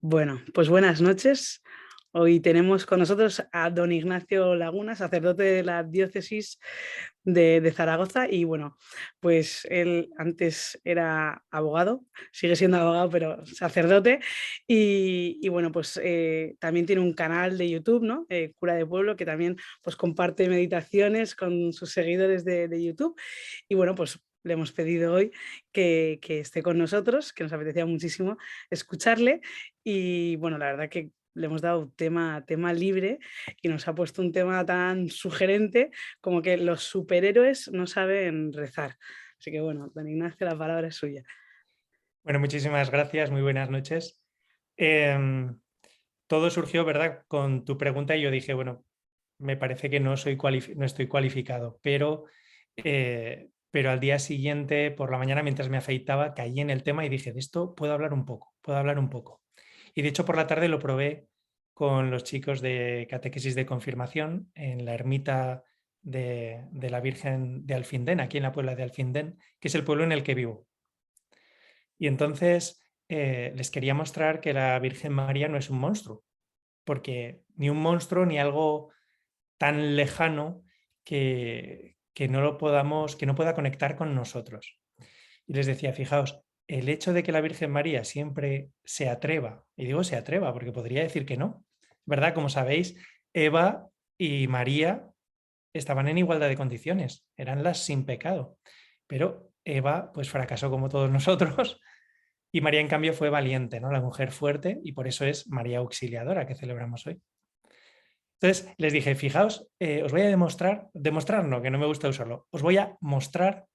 Bueno, pues buenas noches. Hoy tenemos con nosotros a don Ignacio Laguna, sacerdote de la diócesis de Zaragoza. Y bueno, pues él antes era abogado, sigue siendo abogado, pero sacerdote. Y bueno, pues también tiene un canal de YouTube, ¿no? Cura de Pueblo, que también pues comparte meditaciones con sus seguidores de YouTube. Y bueno, pues le hemos pedido hoy que esté con nosotros, que nos apetecía muchísimo escucharle. Y bueno, la verdad que le hemos dado tema libre y nos ha puesto un tema tan sugerente como que los superhéroes no saben rezar. Así que bueno, don Ignacio, la palabra es suya. Bueno, muchísimas gracias, muy buenas noches. Em, Todo surgió, ¿verdad?, con tu pregunta y yo dije, bueno, me parece que no estoy cualificado, pero al día siguiente, por la mañana, mientras me afeitaba, caí en el tema y dije, de esto puedo hablar un poco, puedo hablar un poco. Y de hecho, por la tarde lo probé con los chicos de catequesis de confirmación en la ermita de la Virgen de Alfindén, aquí en la Puebla de Alfindén, que es el pueblo en el que vivo. Y entonces les quería mostrar que la Virgen María no es un monstruo, porque ni un monstruo ni algo tan lejano que no lo podamos, que no pueda conectar con nosotros. Y les decía, fijaos, el hecho de que la Virgen María siempre se atreva, y digo se atreva porque podría decir que no, ¿verdad? Como sabéis, Eva y María estaban en igualdad de condiciones, eran las sin pecado, pero Eva pues fracasó como todos nosotros. Y María, en cambio, fue valiente, ¿no? La mujer fuerte, y por eso es María Auxiliadora, que celebramos hoy. Entonces les dije, fijaos, os voy a demostrar no, que no me gusta usarlo, os voy a mostrar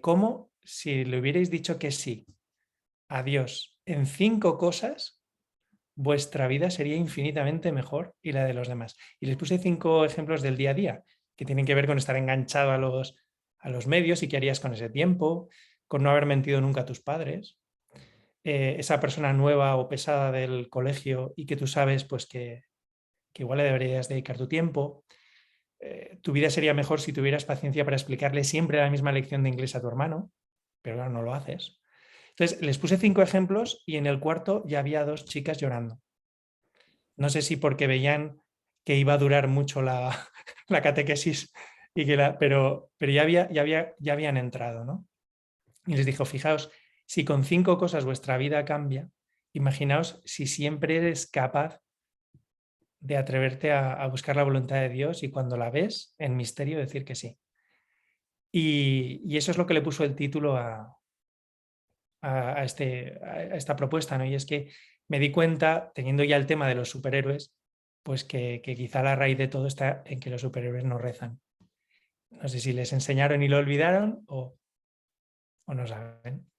cómo, si le hubierais dicho que sí a Dios en 5 cosas, vuestra vida sería infinitamente mejor y la de los demás. Y les puse 5 ejemplos del día a día, que tienen que ver con estar enganchado a los medios y qué harías con ese tiempo, con no haber mentido nunca a tus padres, esa persona nueva o pesada del colegio y que tú sabes pues que igual le deberías dedicar tu tiempo. Tu vida sería mejor si tuvieras paciencia para explicarle siempre la misma lección de inglés a tu hermano, pero claro, no lo haces. Entonces, les puse 5 ejemplos y en el cuarto ya había 2 chicas llorando. No sé si porque veían que iba a durar mucho la, la catequesis, pero ya habían entrado, ¿no? Y les dijo, fijaos, si con 5 cosas vuestra vida cambia, imaginaos si siempre eres capaz de atreverte a buscar la voluntad de Dios y cuando la ves, en misterio, decir que sí. Y eso es lo que le puso el título a esta propuesta, ¿no? Y es que me di cuenta, teniendo ya el tema de los superhéroes, pues que quizá la raíz de todo está en que los superhéroes no rezan. No sé si les enseñaron y lo olvidaron o no saben.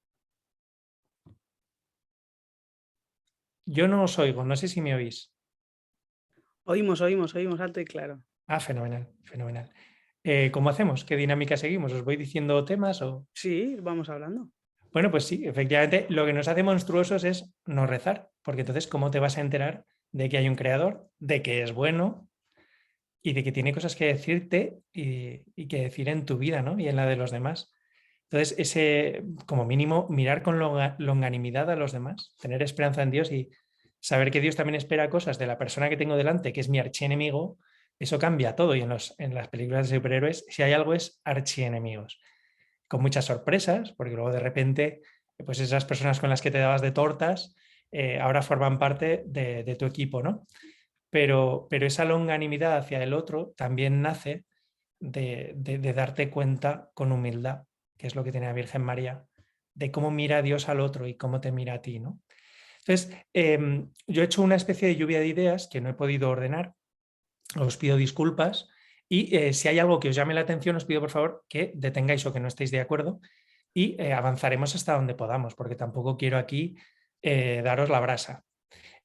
Yo no os oigo, no sé si me oís. Oímos alto y claro. Ah, fenomenal, fenomenal. ¿Cómo hacemos? ¿Qué dinámica seguimos? ¿Os voy diciendo temas o...? Sí, vamos hablando. Bueno, pues sí, efectivamente, lo que nos hace monstruosos es no rezar, porque entonces, ¿cómo te vas a enterar de que hay un creador, de que es bueno y de que tiene cosas que decirte y que decir en tu vida, ¿no? Y en la de los demás? Entonces, ese, como mínimo, mirar con longanimidad a los demás, tener esperanza en Dios y saber que Dios también espera cosas de la persona que tengo delante, que es mi archienemigo, eso cambia todo. Y en las películas de superhéroes, si hay algo es archienemigos con muchas sorpresas, porque luego de repente, pues esas personas con las que te dabas de tortas, ahora forman parte de tu equipo, ¿no? Pero esa longanimidad hacia el otro también nace de darte cuenta con humildad, que es lo que tiene la Virgen María, de cómo mira Dios al otro y cómo te mira a ti, ¿no? Entonces, yo he hecho una especie de lluvia de ideas que no he podido ordenar, os pido disculpas y si hay algo que os llame la atención, os pido por favor que detengáis o que no estéis de acuerdo y avanzaremos hasta donde podamos, porque tampoco quiero aquí daros la brasa.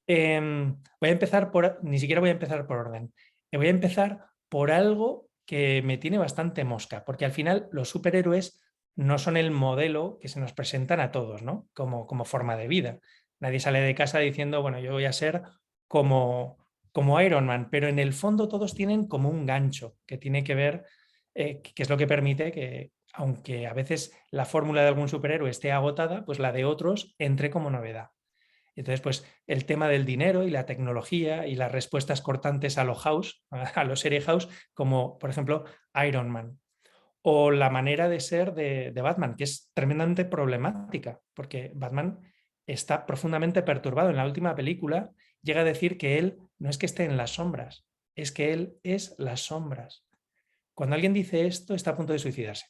Voy a empezar ni siquiera voy a empezar por orden, voy a empezar por algo que me tiene bastante mosca, porque al final los superhéroes no son el modelo que se nos presentan a todos, ¿no? Como forma de vida. Nadie sale de casa diciendo, bueno, yo voy a ser como, como Iron Man, pero en el fondo todos tienen como un gancho que tiene que ver, que es lo que permite que, aunque a veces la fórmula de algún superhéroe esté agotada, pues la de otros entre como novedad. Entonces, pues el tema del dinero y la tecnología y las respuestas cortantes a los House, a los serie House, como por ejemplo Iron Man. O la manera de ser de Batman, que es tremendamente problemática, porque Batman está profundamente perturbado. En la última película llega a decir que él no es que esté en las sombras, es que él es las sombras. Cuando alguien dice esto, está a punto de suicidarse.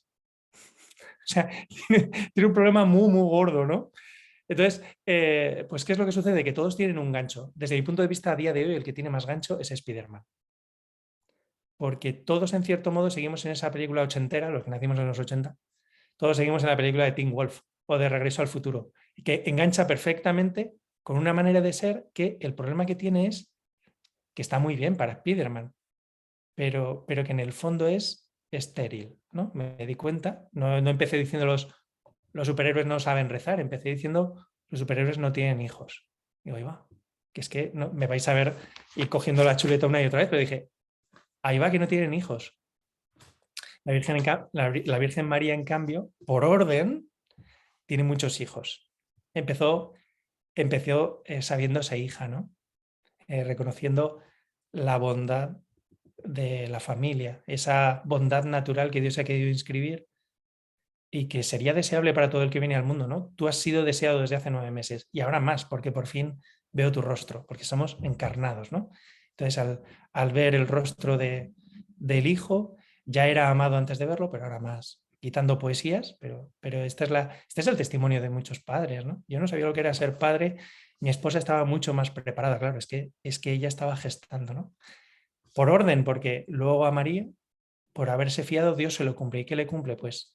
O sea, tiene un problema muy, muy gordo, ¿no? Entonces, pues, ¿qué es lo que sucede? Que todos tienen un gancho. Desde mi punto de vista, a día de hoy, el que tiene más gancho es Spider-Man. Porque todos, en cierto modo, seguimos en esa película ochentera, los que nacimos en los 80, todos seguimos en la película de Teen Wolf o de Regreso al Futuro, y que engancha perfectamente con una manera de ser que el problema que tiene es que está muy bien para Spider-Man, pero que en el fondo es estéril, ¿no? Me di cuenta, no empecé diciendo los superhéroes no saben rezar, empecé diciendo los superhéroes no tienen hijos. Digo, ahí va, que es que no, me vais a ver ir cogiendo la chuleta una y otra vez, pero dije, ahí va que no tienen hijos. La Virgen María, en cambio, por orden, tiene muchos hijos. Empezó sabiéndose hija, ¿no? Reconociendo la bondad de la familia, esa bondad natural que Dios ha querido inscribir y que sería deseable para todo el que viene al mundo, ¿no? Tú has sido deseado desde hace 9 meses y ahora más, porque por fin veo tu rostro, porque somos encarnados, ¿no? Entonces, al ver el rostro del Hijo, ya era amado antes de verlo, pero ahora más, quitando poesías, pero este es el testimonio de muchos padres, ¿no? Yo no sabía lo que era ser padre, mi esposa estaba mucho más preparada, claro, es que ella estaba gestando, ¿no? Por orden, porque luego a María, por haberse fiado, Dios se lo cumple. ¿Y qué le cumple? Pues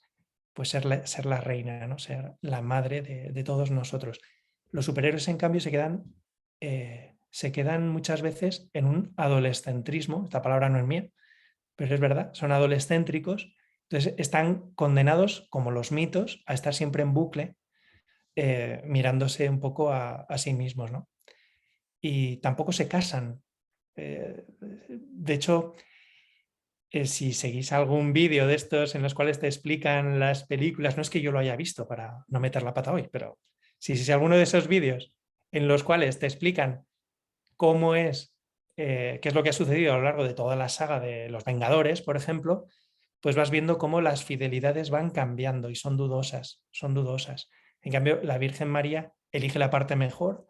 ser la reina, ¿no? Ser la madre de todos nosotros. Los superhéroes, en cambio, se quedan muchas veces en un adolescentrismo, esta palabra no es mía, pero es verdad, son adolescéntricos, entonces están condenados, como los mitos, a estar siempre en bucle, mirándose un poco a sí mismos, ¿no? Y tampoco se casan. De hecho, si seguís algún vídeo de estos en los cuales te explican las películas, no es que yo lo haya visto para no meter la pata hoy, pero si alguno de esos vídeos en los cuales te explican cómo qué es lo que ha sucedido a lo largo de toda la saga de Los Vengadores, por ejemplo, pues vas viendo cómo las fidelidades van cambiando y son dudosas, son dudosas. En cambio, la Virgen María elige la parte mejor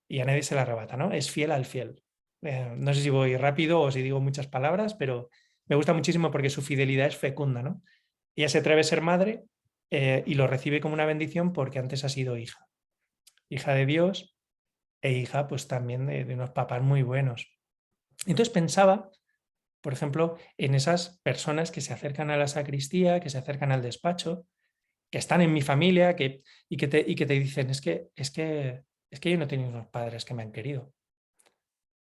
y a nadie se la arrebata, ¿no? Es fiel al fiel. No sé si voy rápido o si digo muchas palabras, pero me gusta muchísimo porque su fidelidad es fecunda, ¿no? Ella se atreve a ser madre y lo recibe como una bendición porque antes ha sido hija. Hija de Dios e hija pues también de unos papás muy buenos. Entonces pensaba, por ejemplo, en esas personas que se acercan a la sacristía, que se acercan al despacho, que están en mi familia y que te dicen, es que yo no he tenido unos padres que me han querido.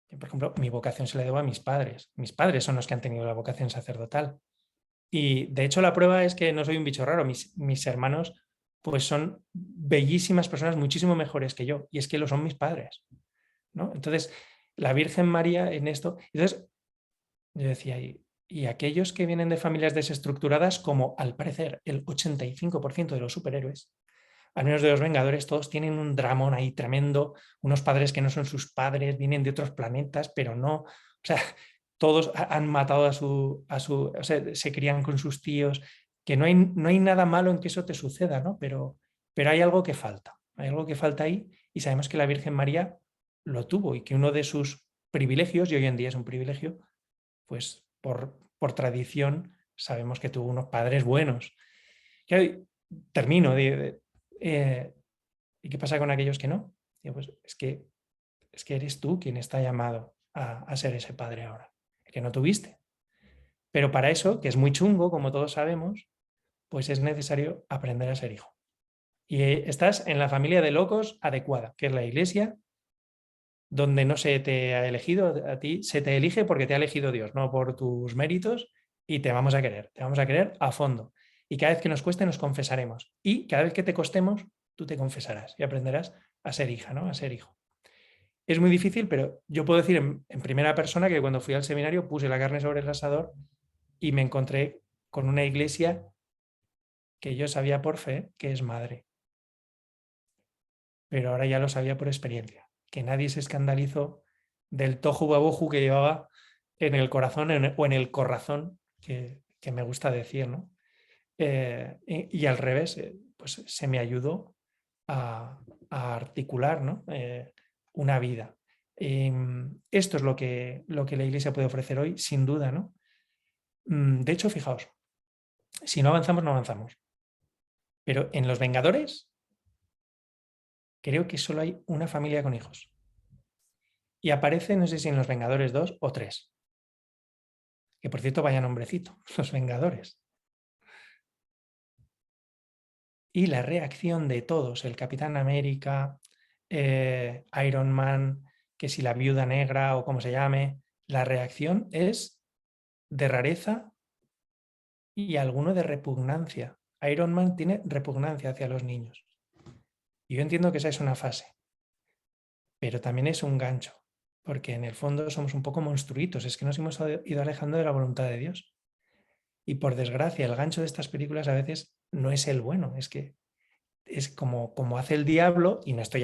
Yo, por ejemplo, mi vocación se la debo a mis padres. Mis padres son los que han tenido la vocación sacerdotal. Y de hecho la prueba es que no soy un bicho raro. Mis hermanos pues son bellísimas personas, muchísimo mejores que yo. Y es que lo son mis padres, ¿no? Entonces, la Virgen María en esto... Entonces, yo decía, y aquellos que vienen de familias desestructuradas, como al parecer el 85% de los superhéroes, al menos de los Vengadores, todos tienen un dramón ahí tremendo, unos padres que no son sus padres, vienen de otros planetas, pero no, o sea, todos han matado o sea, se crían con sus tíos, que no hay nada malo en que eso te suceda, ¿no? Pero hay algo que falta ahí y sabemos que la Virgen María lo tuvo y que uno de sus privilegios, y hoy en día es un privilegio, pues por tradición sabemos que tuvo unos padres buenos. Y termino ¿y qué pasa con aquellos que no? Digo, pues es que eres tú quien está llamado a ser ese padre ahora, que no tuviste. Pero para eso, que es muy chungo, como todos sabemos, pues es necesario aprender a ser hijo. Y estás en la familia de locos adecuada, que es la iglesia, donde no se te ha elegido a ti, se te elige porque te ha elegido Dios, no por tus méritos, y te vamos a querer a fondo. Y cada vez que nos cueste nos confesaremos. Y cada vez que te costemos, tú te confesarás y aprenderás a ser hija, ¿no? A ser hijo. Es muy difícil, pero yo puedo decir en primera persona que cuando fui al seminario puse la carne sobre el asador y me encontré con una iglesia que yo sabía por fe que es madre. pero ahora ya lo sabía por experiencia, que nadie se escandalizó del toju baboju que llevaba en el corazón o en el corazón, que me gusta decir, ¿no? Y al revés, pues se me ayudó a articular, ¿no? Una vida. Esto es lo que la Iglesia puede ofrecer hoy, sin duda, ¿no? De hecho, fijaos, si no avanzamos, no avanzamos. Pero en Los Vengadores, creo que solo hay una familia con hijos. Y aparece, no sé si en Los Vengadores 2 o 3. Que por cierto, vaya nombrecito, Los Vengadores. Y la reacción de todos, el Capitán América, Iron Man, que si la Viuda Negra o como se llame, la reacción es de rareza y alguno de repugnancia. Iron Man tiene repugnancia hacia los niños. Y yo entiendo que esa es una fase, pero también es un gancho, porque en el fondo somos un poco monstruitos, es que nos hemos ido alejando de la voluntad de Dios. Y por desgracia, el gancho de estas películas a veces no es el bueno, es que es como hace el diablo, y no estoy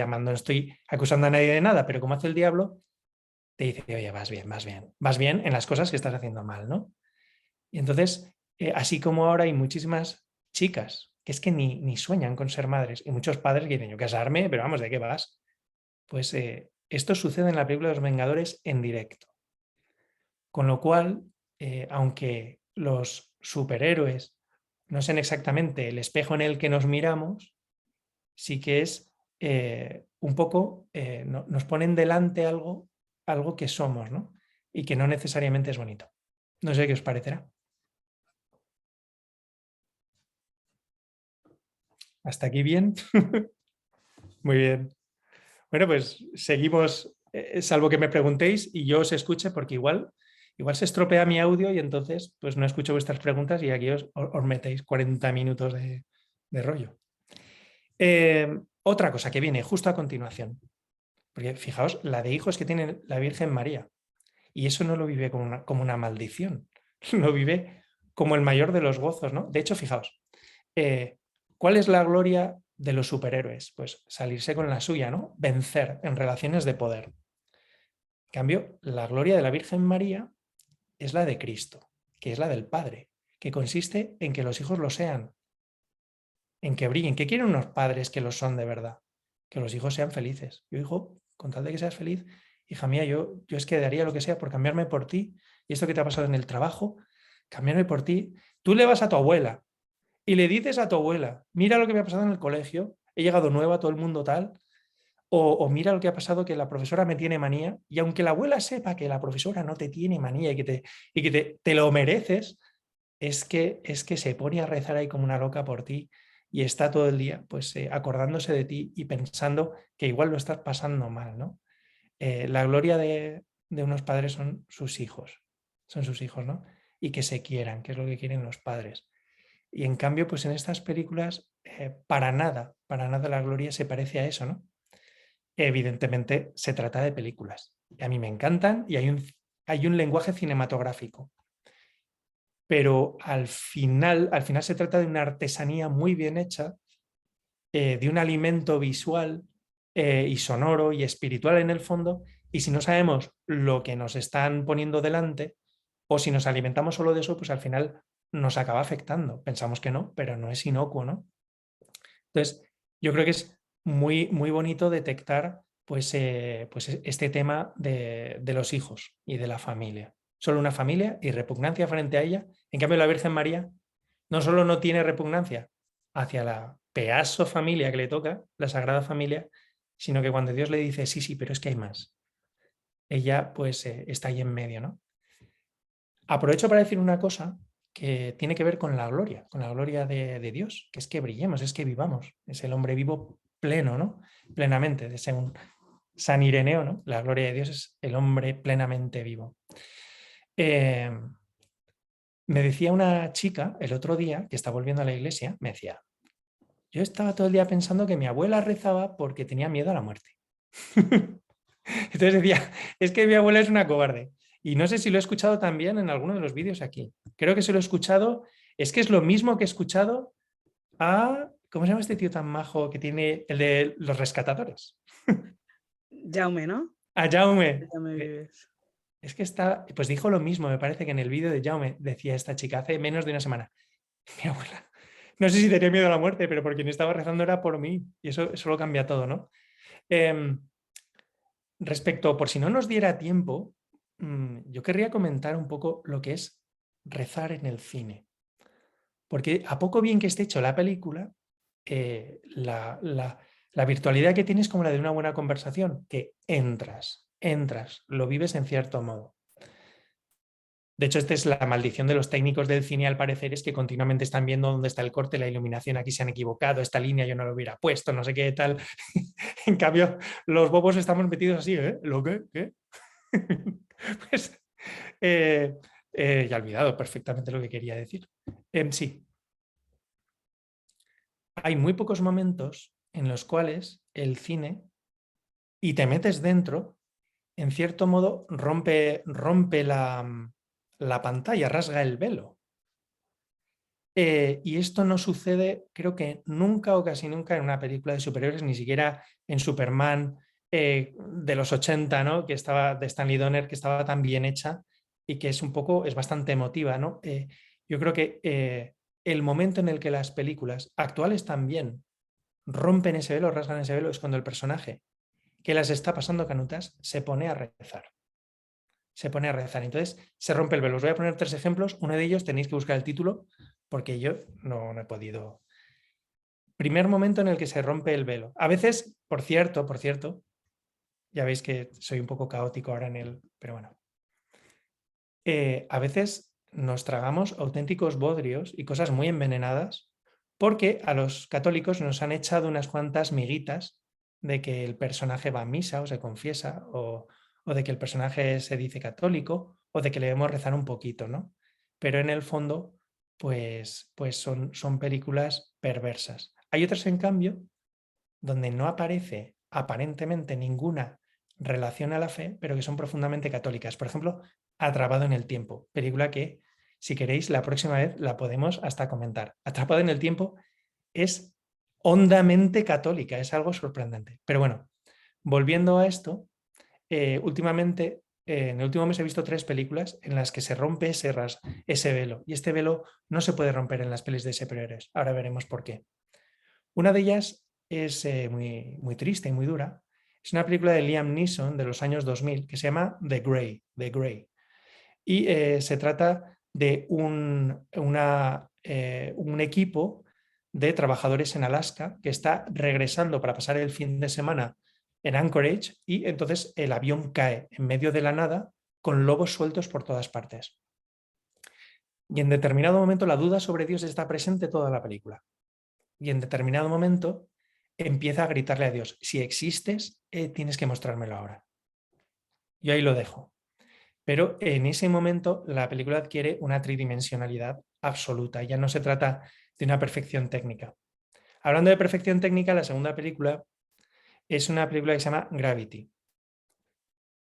acusando a nadie de nada, pero como hace el diablo, te dice, oye, vas bien en las cosas que estás haciendo mal, ¿no? Y entonces, así como ahora hay muchísimas chicas que es que ni sueñan con ser madres, y muchos padres que dicen, yo casarme, pero vamos, ¿de qué vas? Pues esto sucede en la película de Los Vengadores en directo. Con lo cual, aunque los superhéroes no sean exactamente el espejo en el que nos miramos, sí que es un poco, nos ponen delante algo que somos, ¿no? Y que no necesariamente es bonito. No sé qué os parecerá. ¿Hasta aquí bien? Muy bien. Bueno, pues seguimos, salvo que me preguntéis y yo os escuche, porque igual se estropea mi audio y entonces pues no escucho vuestras preguntas y aquí os metéis 40 minutos de rollo. Otra cosa que viene justo a continuación, porque fijaos, la de hijos que tiene la Virgen María, y eso no lo vive como una maldición, lo vive como el mayor de los gozos, ¿no? De hecho, fijaos, ¿cuál es la gloria de los superhéroes? Pues salirse con la suya, ¿no? Vencer en relaciones de poder. En cambio, la gloria de la Virgen María es la de Cristo, que es la del Padre, que consiste en que los hijos lo sean, en que brillen. ¿Qué quieren unos padres que lo son de verdad? Que los hijos sean felices. Yo, hijo, con tal de que seas feliz, hija mía, yo es que daría lo que sea por cambiarme por ti. Y esto que te ha pasado en el trabajo, cambiarme por ti. Tú le vas a tu abuela y le dices a tu abuela, mira lo que me ha pasado en el colegio, he llegado nueva, todo el mundo tal, o mira lo que ha pasado, que la profesora me tiene manía, y aunque la abuela sepa que la profesora no te tiene manía y que te lo mereces, es que se pone a rezar ahí como una loca por ti y está todo el día pues acordándose de ti y pensando que igual lo estás pasando mal, ¿no? La gloria de unos padres son sus hijos, ¿no? Y que se quieran, que es lo que quieren los padres. Y en cambio, pues en estas películas, para nada la gloria se parece a eso, ¿no? Evidentemente se trata de películas. Y a mí me encantan y hay un lenguaje cinematográfico. Pero al final se trata de una artesanía muy bien hecha, de un alimento visual y sonoro y espiritual en el fondo, y si no sabemos lo que nos están poniendo delante, o si nos alimentamos solo de eso, pues al final nos acaba afectando. Pensamos que no, pero no es inocuo, ¿no? Entonces, yo creo que es muy, muy bonito detectar pues este tema de los hijos y de la familia. Solo una familia y repugnancia frente a ella. En cambio, la Virgen María no solo no tiene repugnancia hacia la pedazo familia que le toca, la Sagrada Familia, sino que cuando Dios le dice, sí, sí, pero es que hay más, ella pues está ahí en medio, ¿no? Aprovecho para decir una cosa que tiene que ver con la gloria de Dios, que es que brillemos, es que vivamos, es el hombre vivo pleno, ¿no? Plenamente, según San Ireneo, ¿no? La gloria de Dios es el hombre plenamente vivo. Me decía una chica el otro día que está volviendo a la iglesia, me decía, yo estaba todo el día pensando que mi abuela rezaba porque tenía miedo a la muerte. Entonces decía, es que mi abuela es una cobarde. Y no sé si lo he escuchado también en alguno de los vídeos aquí. Creo que se lo he escuchado, es que es lo mismo que he escuchado a ¿Cómo se llama este tío tan majo que tiene el de los rescatadores? Jaume, ¿no? A Jaume. Jaume Vives. Es que está, pues dijo lo mismo, me parece que en el vídeo de Jaume decía esta chica hace menos de una semana. Mi abuela, no sé si tenía miedo a la muerte, pero por quien estaba rezando era por mí. Y eso lo cambia todo, ¿no? Em, Respecto, por si no nos diera tiempo, yo querría comentar un poco lo que es rezar en el cine. Porque a poco bien que esté hecho la película, la virtualidad que tienes es como la de una buena conversación, que entras, lo vives en cierto modo. De hecho, esta es la maldición de los técnicos del cine, al parecer, es que continuamente están viendo dónde está el corte, la iluminación, aquí se han equivocado, esta línea yo no lo hubiera puesto, no sé qué tal. En cambio, los bobos estamos metidos así, ¿eh? ¿Lo qué? ¿Qué? Pues ya he olvidado perfectamente lo que quería decir. Sí, hay muy pocos momentos en los cuales el cine, y te metes dentro, en cierto modo rompe la pantalla, rasga el velo. Y esto no sucede, creo que nunca o casi nunca en una película de superhéroes, ni siquiera en Superman de los 80, ¿no? Que estaba de Stanley Donner, que estaba tan bien hecha y que es bastante emotiva, ¿no? Yo creo que el momento en el que las películas actuales también rompen ese velo, rasgan ese velo, es cuando el personaje que las está pasando canutas se pone a rezar. Se pone a rezar. Entonces se rompe el velo. Os voy a poner 3 ejemplos. Uno de ellos tenéis que buscar el título porque yo no he podido. Primer momento en el que se rompe el velo. A veces, por cierto, ya veis que soy un poco caótico ahora en el. Pero bueno. A veces nos tragamos auténticos bodrios y cosas muy envenenadas porque a los católicos nos han echado unas cuantas miguitas de que el personaje va a misa o se confiesa o de que el personaje se dice católico o de que le debemos rezar un poquito, ¿no? Pero en el fondo, pues son películas perversas. Hay otras, en cambio, donde no aparece aparentemente ninguna relación a la fe, pero que son profundamente católicas. Por ejemplo, Atrapado en el tiempo, película que, si queréis, la próxima vez la podemos hasta comentar. Atrapado en el tiempo es hondamente católica, es algo sorprendente. Pero bueno, volviendo a esto, últimamente, en el último mes he visto 3 películas en las que se rompe ese velo. Y este velo no se puede romper en las pelis de superhéroes. Ahora veremos por qué. Una de ellas es muy triste y muy dura. Es una película de Liam Neeson de los años 2000 que se llama The Grey. The Grey. Y se trata de un equipo de trabajadores en Alaska que está regresando para pasar el fin de semana en Anchorage y entonces el avión cae en medio de la nada con lobos sueltos por todas partes. Y en determinado momento la duda sobre Dios está presente toda la película. Y en determinado momento empieza a gritarle a Dios, si existes, tienes que mostrármelo ahora. Yo ahí lo dejo. Pero en ese momento la película adquiere una tridimensionalidad absoluta. Ya no se trata de una perfección técnica. Hablando de perfección técnica, la segunda película es una película que se llama Gravity,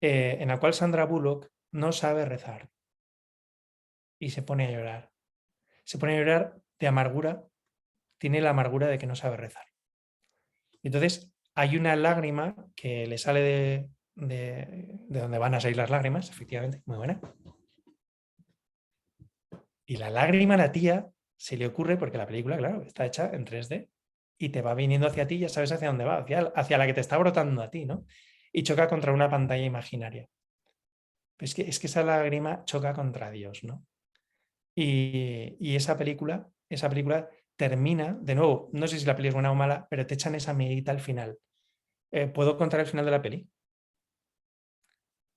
en la cual Sandra Bullock no sabe rezar y se pone a llorar. Se pone a llorar de amargura, tiene la amargura de que no sabe rezar. Entonces hay una lágrima que le sale de donde van a salir las lágrimas, efectivamente, muy buena. Y la lágrima a la tía se le ocurre, porque la película, claro, está hecha en 3D y te va viniendo hacia ti, ya sabes hacia dónde va, hacia la que te está brotando a ti, ¿no? Y choca contra una pantalla imaginaria. Es que esa lágrima choca contra Dios, ¿no? Y esa película termina, de nuevo, no sé si la peli es buena o mala, pero te echan esa amiguita al final. ¿Puedo contar el final de la peli?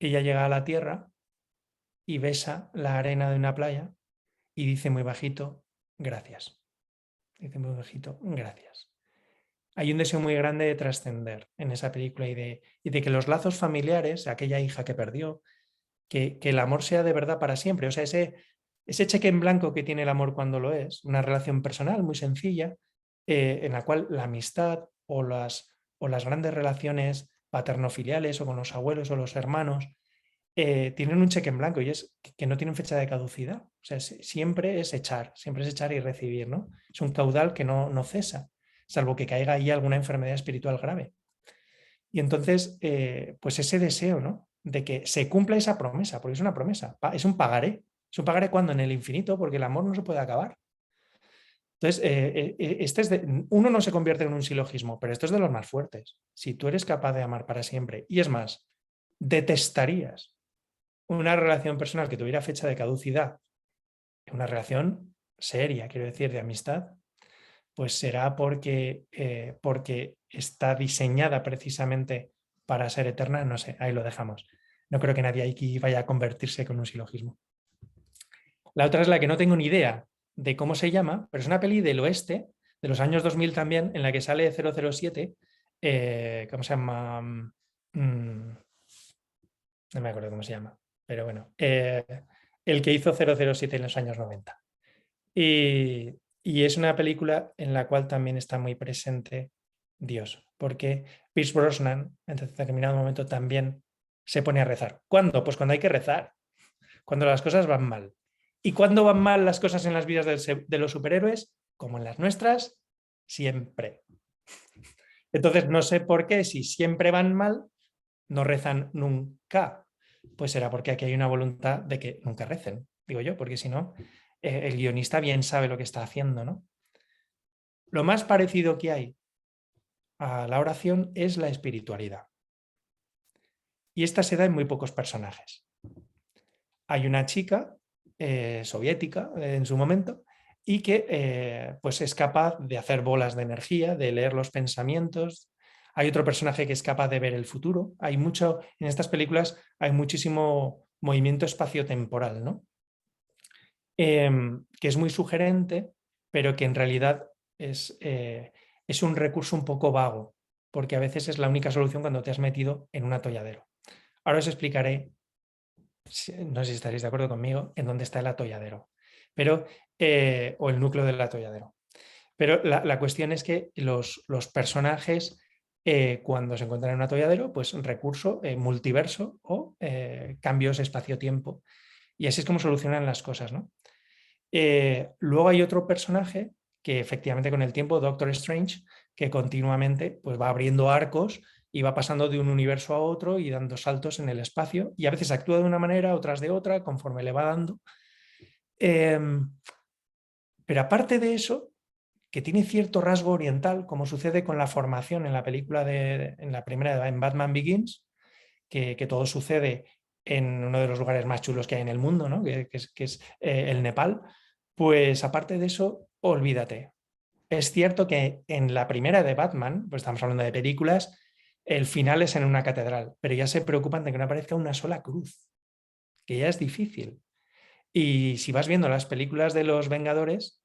Ella llega a la tierra y besa la arena de una playa y dice muy bajito, gracias. Dice muy bajito, gracias. Hay un deseo muy grande de trascender en esa película y de que los lazos familiares, aquella hija que perdió, que el amor sea de verdad para siempre. O sea, ese cheque en blanco que tiene el amor cuando lo es, una relación personal muy sencilla, en la cual la amistad o las grandes relaciones paternofiliales o con los abuelos o los hermanos tienen un cheque en blanco y es que no tienen fecha de caducidad. O sea, siempre es echar y recibir, ¿no? Es un caudal que no cesa. salvo que caiga ahí alguna enfermedad espiritual grave. Y entonces, pues ese deseo, ¿no?, de que se cumpla esa promesa, porque es una promesa, es un pagaré. Es un pagaré cuando en el infinito, porque el amor no se puede acabar. Entonces, uno no se convierte en un silogismo, pero esto es de los más fuertes. Si tú eres capaz de amar para siempre, y es más, detestarías una relación personal que tuviera fecha de caducidad, una relación seria, quiero decir, de amistad, pues será porque está diseñada precisamente para ser eterna. No sé, ahí lo dejamos. No creo que nadie aquí vaya a convertirse con un silogismo. La otra es la que no tengo ni idea de cómo se llama, pero es una peli del oeste, de los años 2000 también, en la que sale 007, ¿cómo se llama? No me acuerdo cómo se llama, pero bueno, el que hizo 007 en los años 90. Y es una película en la cual también está muy presente Dios, porque Pierce Brosnan en determinado momento también se pone a rezar. ¿Cuándo? Pues cuando hay que rezar, cuando las cosas van mal. ¿Y cuándo van mal las cosas en las vidas de los superhéroes? Como en las nuestras, siempre. Entonces no sé por qué, si siempre van mal, no rezan nunca. Pues será porque aquí hay una voluntad de que nunca recen, digo yo, porque si no, el guionista bien sabe lo que está haciendo, ¿no? Lo más parecido que hay a la oración es la espiritualidad. Y esta se da en muy pocos personajes. Hay una chica soviética en su momento y que pues es capaz de hacer bolas de energía, de leer los pensamientos. Hay otro personaje que es capaz de ver el futuro. Hay mucho, en estas películas hay muchísimo movimiento espaciotemporal, ¿no? Que es muy sugerente, pero que en realidad es un recurso un poco vago, porque a veces es la única solución cuando te has metido en un atolladero. Ahora os explicaré, no sé si estaréis de acuerdo conmigo, en dónde está el atolladero, pero, o el núcleo del atolladero. Pero la cuestión es que los personajes, cuando se encuentran en un atolladero, pues recurso, multiverso o cambios espacio-tiempo. Y así es como solucionan las cosas, ¿no? Luego hay otro personaje que efectivamente con el tiempo, Doctor Strange, que continuamente pues, va abriendo arcos y va pasando de un universo a otro y dando saltos en el espacio, y a veces actúa de una manera, otras de otra, conforme le va dando. Pero aparte de eso, que tiene cierto rasgo oriental, como sucede con la formación en la película en la primera, en Batman Begins, que todo sucede en uno de los lugares más chulos que hay en el mundo, ¿no? que es el Nepal. Pues aparte de eso, olvídate. Es cierto que en la primera de Batman, pues estamos hablando de películas, el final es en una catedral, pero ya se preocupan de que no aparezca una sola cruz, que ya es difícil. Y si vas viendo las películas de los Vengadores,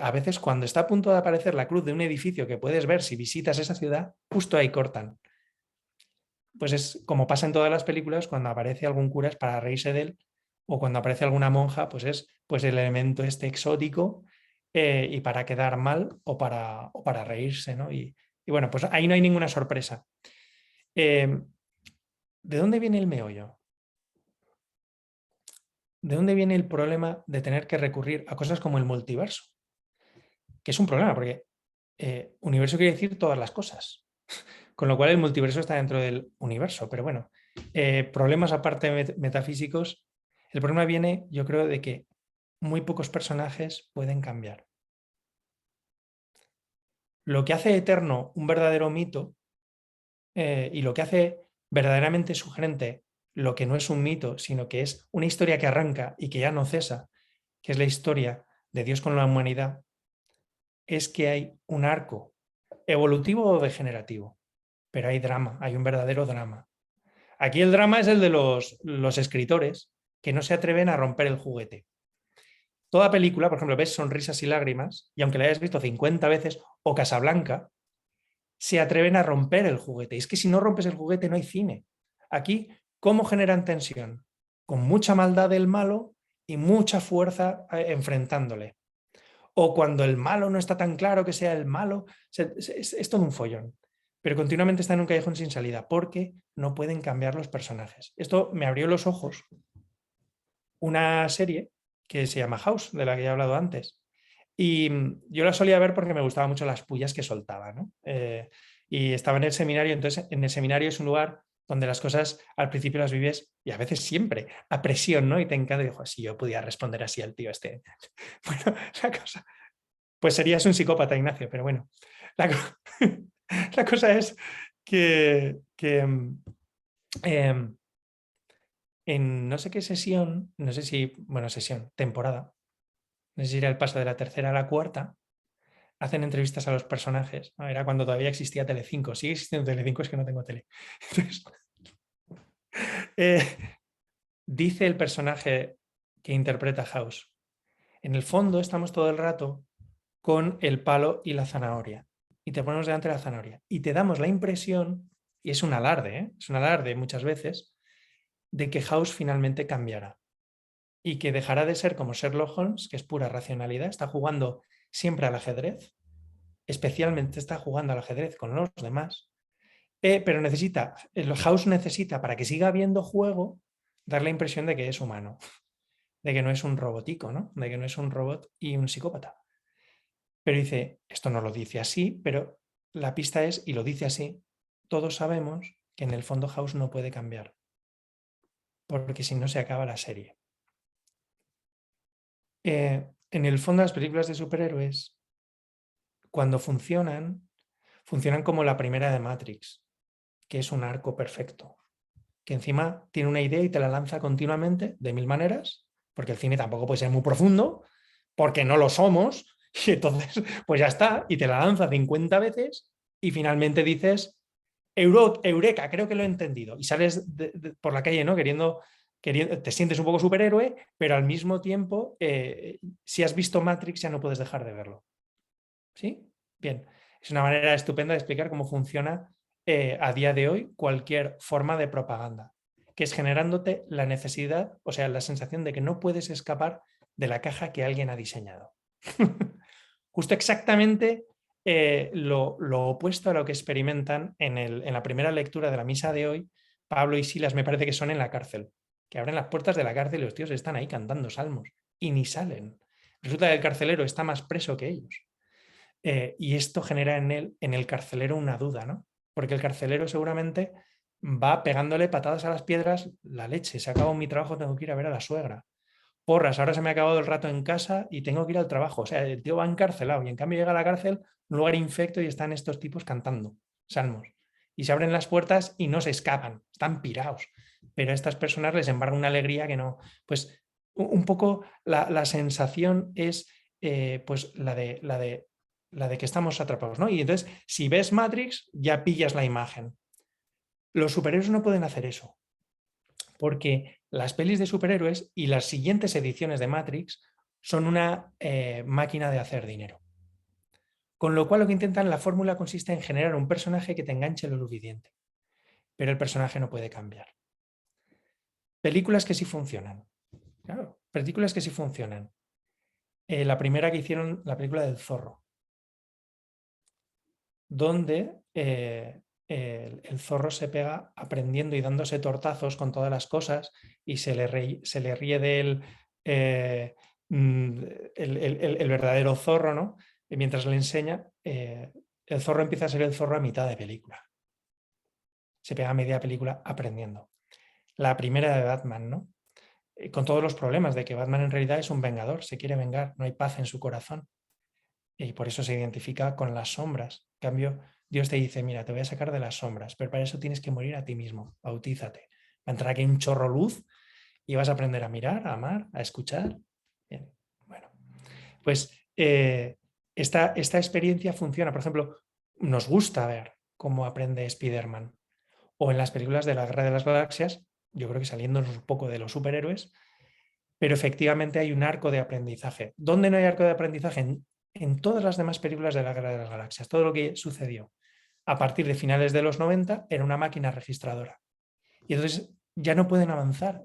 a veces cuando está a punto de aparecer la cruz de un edificio que puedes ver si visitas esa ciudad, justo ahí cortan. Pues es como pasa en todas las películas, cuando aparece algún cura es para reírse de él, o cuando aparece alguna monja, pues es pues el elemento este exótico, y para quedar mal o para reírse, ¿no? Y bueno, pues ahí no hay ninguna sorpresa. ¿De dónde viene el meollo? ¿De dónde viene el problema de tener que recurrir a cosas como el multiverso? Que es un problema, porque universo quiere decir todas las cosas, con lo cual el multiverso está dentro del universo. Pero bueno, problemas aparte metafísicos, el problema viene, yo creo, de que muy pocos personajes pueden cambiar. Lo que hace eterno un verdadero mito, y lo que hace verdaderamente sugerente lo que no es un mito, sino que es una historia que arranca y que ya no cesa, que es la historia de Dios con la humanidad, es que hay un arco evolutivo o degenerativo, pero hay drama, hay un verdadero drama. Aquí el drama es el de los escritores que no se atreven a romper el juguete. Toda película, por ejemplo, ves Sonrisas y Lágrimas, y aunque la hayas visto 50 veces, o Casablanca, se atreven a romper el juguete. Y es que si no rompes el juguete no hay cine. Aquí, ¿cómo generan tensión? Con mucha maldad del malo y mucha fuerza enfrentándole. O cuando el malo no está tan claro que sea el malo, es todo un follón. Pero continuamente está en un callejón sin salida porque no pueden cambiar los personajes. Esto me abrió los ojos una serie que se llama House, de la que he hablado antes, Y yo la solía ver porque me gustaban mucho las pullas que soltaba, ¿no? Y estaba en el seminario, entonces en el seminario es un lugar donde las cosas al principio las vives y a veces siempre a presión, ¿no? Y te encanta y digo, si yo pudiera responder así al tío este. Bueno, la cosa, pues serías un psicópata, Ignacio, pero bueno, la, la cosa es que en no sé qué sesión, no sé si, bueno, sesión, temporada, no sé si era el paso de la tercera a la cuarta, hacen entrevistas a los personajes, ¿no? Era cuando todavía existía Telecinco. Sigue existiendo Telecinco, es que no tengo tele. Entonces, eh, dice el personaje que interpreta House, en el fondo estamos todo el rato con el palo y la zanahoria. Y te ponemos delante de la zanahoria. Y te damos la impresión, y es un alarde, ¿eh? Es un alarde muchas veces, de que House finalmente cambiará. Y que dejará de ser como Sherlock Holmes, que es pura racionalidad, está jugando siempre al ajedrez, especialmente está jugando al ajedrez con los demás, pero necesita, el House necesita, para que siga habiendo juego, dar la impresión de que es humano, de que no es un robotico, ¿no? De que no es un robot y un psicópata. Pero dice, esto no lo dice así, pero la pista es, y lo dice así, todos sabemos que en el fondo House no puede cambiar, porque si no se acaba la serie. En el fondo las películas de superhéroes, cuando funcionan, funcionan como la primera de Matrix, que es un arco perfecto, que encima tiene una idea y te la lanza continuamente de mil maneras, porque el cine tampoco puede ser muy profundo, porque no lo somos, y entonces pues ya está, y te la lanza 50 veces y finalmente dices, Eureka, creo que lo he entendido, y sales por la calle, ¿no? Queriendo, te sientes un poco superhéroe, pero al mismo tiempo, si has visto Matrix ya no puedes dejar de verlo. ¿Sí? Bien, es una manera estupenda de explicar cómo funciona a día de hoy cualquier forma de propaganda, que es generándote la necesidad, o sea, la sensación de que no puedes escapar de la caja que alguien ha diseñado. Justo exactamente lo opuesto a lo que experimentan en la primera lectura de la misa de hoy, Pablo y Silas me parece que son en la cárcel, que abren las puertas de la cárcel y los tíos están ahí cantando salmos y ni salen. Resulta que el carcelero está más preso que ellos. Y esto genera en el carcelero una duda, ¿no? Porque el carcelero seguramente va pegándole patadas a las piedras, la leche, se ha acabado mi trabajo, tengo que ir a ver a la suegra. Porras, ahora se me ha acabado el rato en casa y tengo que ir al trabajo. O sea, el tío va encarcelado y en cambio llega a la cárcel, un lugar infecto y están estos tipos cantando salmos. Y se abren las puertas y no se escapan, están pirados. Pero a estas personas les embarga una alegría que no. Pues un poco la sensación es pues la de que estamos atrapados, ¿no? Y entonces, si ves Matrix, ya pillas la imagen. Los superhéroes no pueden hacer eso, porque las pelis de superhéroes y las siguientes ediciones de Matrix son una máquina de hacer dinero. Con lo cual lo que intentan, la fórmula consiste en generar un personaje que te enganche lo suficiente, pero el personaje no puede cambiar. Películas que sí funcionan. Claro, películas que sí funcionan. La primera que hicieron, la película del zorro, donde el zorro se pega aprendiendo y dándose tortazos con todas las cosas y se le ríe de él el verdadero zorro, ¿no? Y mientras le enseña, el zorro empieza a ser el zorro a mitad de película. Se pega a media película aprendiendo. La primera de Batman, ¿no? Con todos los problemas de que Batman en realidad es un vengador, se quiere vengar, no hay paz en su corazón. Y por eso se identifica con las sombras. En cambio, Dios te dice, mira, te voy a sacar de las sombras, pero para eso tienes que morir a ti mismo, bautízate. Va a entrar aquí un chorro luz y vas a aprender a mirar, a amar, a escuchar. Bien. Bueno, pues esta experiencia funciona. Por ejemplo, nos gusta ver cómo aprende Spider-Man. O en las películas de la Guerra de las Galaxias, yo creo que saliéndonos un poco de los superhéroes, pero efectivamente hay un arco de aprendizaje. ¿Dónde no hay arco de aprendizaje? En todas las demás películas de la Guerra de las Galaxias. Todo lo que sucedió a partir de finales de los 90 era una máquina registradora. Y entonces ya no pueden avanzar.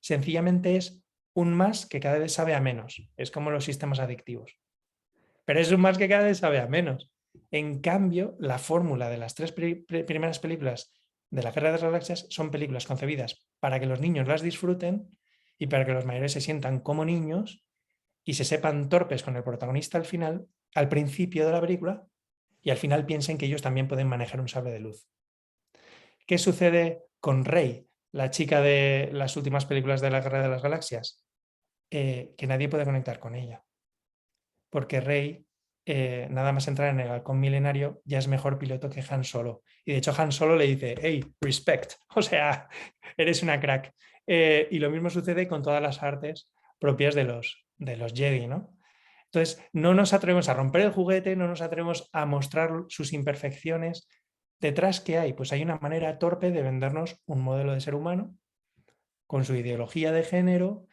Sencillamente es un más que cada vez sabe a menos. Es como los sistemas adictivos. Pero es un más que cada vez sabe a menos. En cambio, la fórmula de las tres primeras películas de la Guerra de las Galaxias son películas concebidas para que los niños las disfruten y para que los mayores se sientan como niños y se sepan torpes con el protagonista al final, al principio de la película, y al final piensen que ellos también pueden manejar un sable de luz. ¿Qué sucede con Rey, la chica de las últimas películas de la Guerra de las Galaxias? Que nadie puede conectar con ella, porque Rey, nada más entrar en el halcón milenario, ya es mejor piloto que Han Solo. Y de hecho Han Solo le dice, hey, respect, o sea, eres una crack. Y lo mismo sucede con todas las artes propias de los Jedi, ¿no? Entonces, no nos atrevemos a romper el juguete, no nos atrevemos a mostrar sus imperfecciones. ¿Detrás qué hay? Pues hay una manera torpe de vendernos un modelo de ser humano con su ideología de género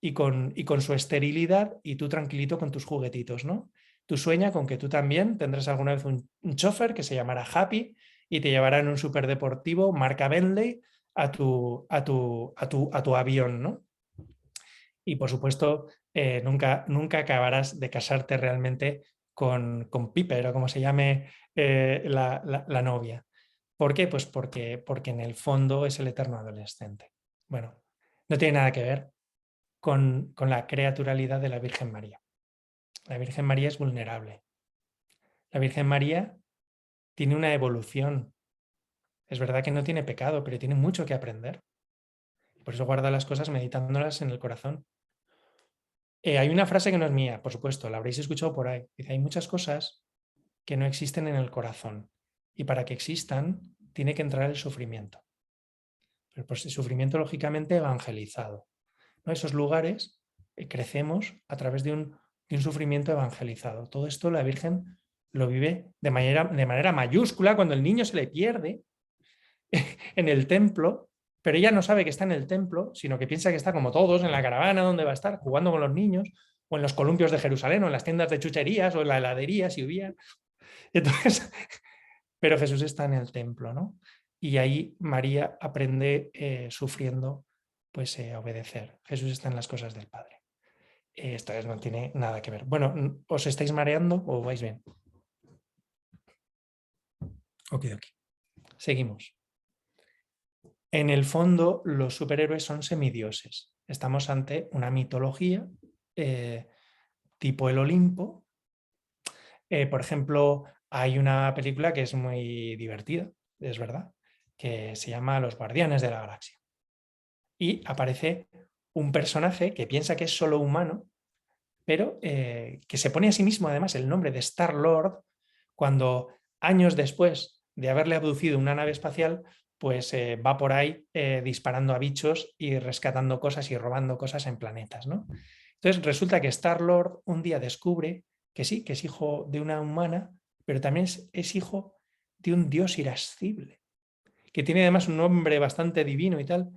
y con su esterilidad, y tú tranquilito con tus juguetitos, ¿no? Tú sueña con que tú también tendrás alguna vez un chofer que se llamará Happy y te llevará en un superdeportivo marca Bentley a tu avión, ¿no? Y por supuesto, nunca acabarás de casarte realmente con Piper o como se llame la novia. ¿Por qué? Pues porque en el fondo es el eterno adolescente. Bueno, no tiene nada que ver con la creaturalidad de la Virgen María. La Virgen María es vulnerable. La Virgen María tiene una evolución. Es verdad que no tiene pecado, pero tiene mucho que aprender. Por eso guarda las cosas meditándolas en el corazón. Hay una frase que no es mía, por supuesto, la habréis escuchado por ahí. Dice, hay muchas cosas que no existen en el corazón y para que existan tiene que entrar el sufrimiento. Pero pues el sufrimiento lógicamente evangelizado, ¿no? Esos lugares crecemos a través de un sufrimiento evangelizado. Todo esto la Virgen lo vive de manera mayúscula cuando el niño se le pierde en el templo, pero ella no sabe que está en el templo, sino que piensa que está como todos en la caravana donde va a estar, jugando con los niños, o en los columpios de Jerusalén, o en las tiendas de chucherías, o en la heladería, si hubiera. Entonces, pero Jesús está en el templo, ¿no? Y ahí María aprende sufriendo, pues a obedecer. Jesús está en las cosas del Padre. Esto no tiene nada que ver. Bueno, ¿os estáis mareando o vais bien? Okidoki. Seguimos. En el fondo, los superhéroes son semidioses. Estamos ante una mitología tipo el Olimpo. Por ejemplo, hay una película que es muy divertida, es verdad, que se llama Los Guardianes de la Galaxia. Y aparece un personaje que piensa que es solo humano, pero que se pone a sí mismo además el nombre de Star-Lord cuando años después de haberle abducido una nave espacial, pues va por ahí disparando a bichos y rescatando cosas y robando cosas en planetas, ¿no? Entonces resulta que Star-Lord un día descubre que sí, que es hijo de una humana, pero también es hijo de un dios irascible, que tiene además un nombre bastante divino y tal,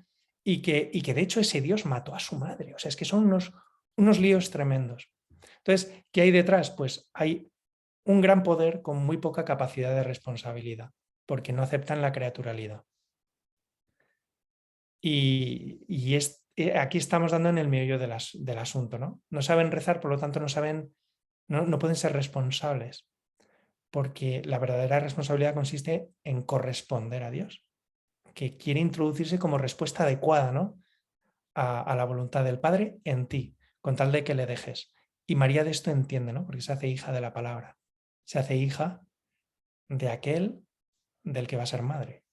y que de hecho ese dios mató a su madre. O sea, es que son unos líos tremendos. Entonces, ¿qué hay detrás? Pues hay un gran poder con muy poca capacidad de responsabilidad, porque no aceptan la creaturalidad. Aquí estamos dando en el meollo del asunto, ¿no? No saben rezar, por lo tanto no pueden ser responsables, porque la verdadera responsabilidad consiste en corresponder a Dios, que quiere introducirse como respuesta adecuada, ¿no? a la voluntad del Padre en ti, con tal de que le dejes. Y María de esto entiende, ¿no? Porque se hace hija de la palabra, se hace hija de aquel del que va a ser madre.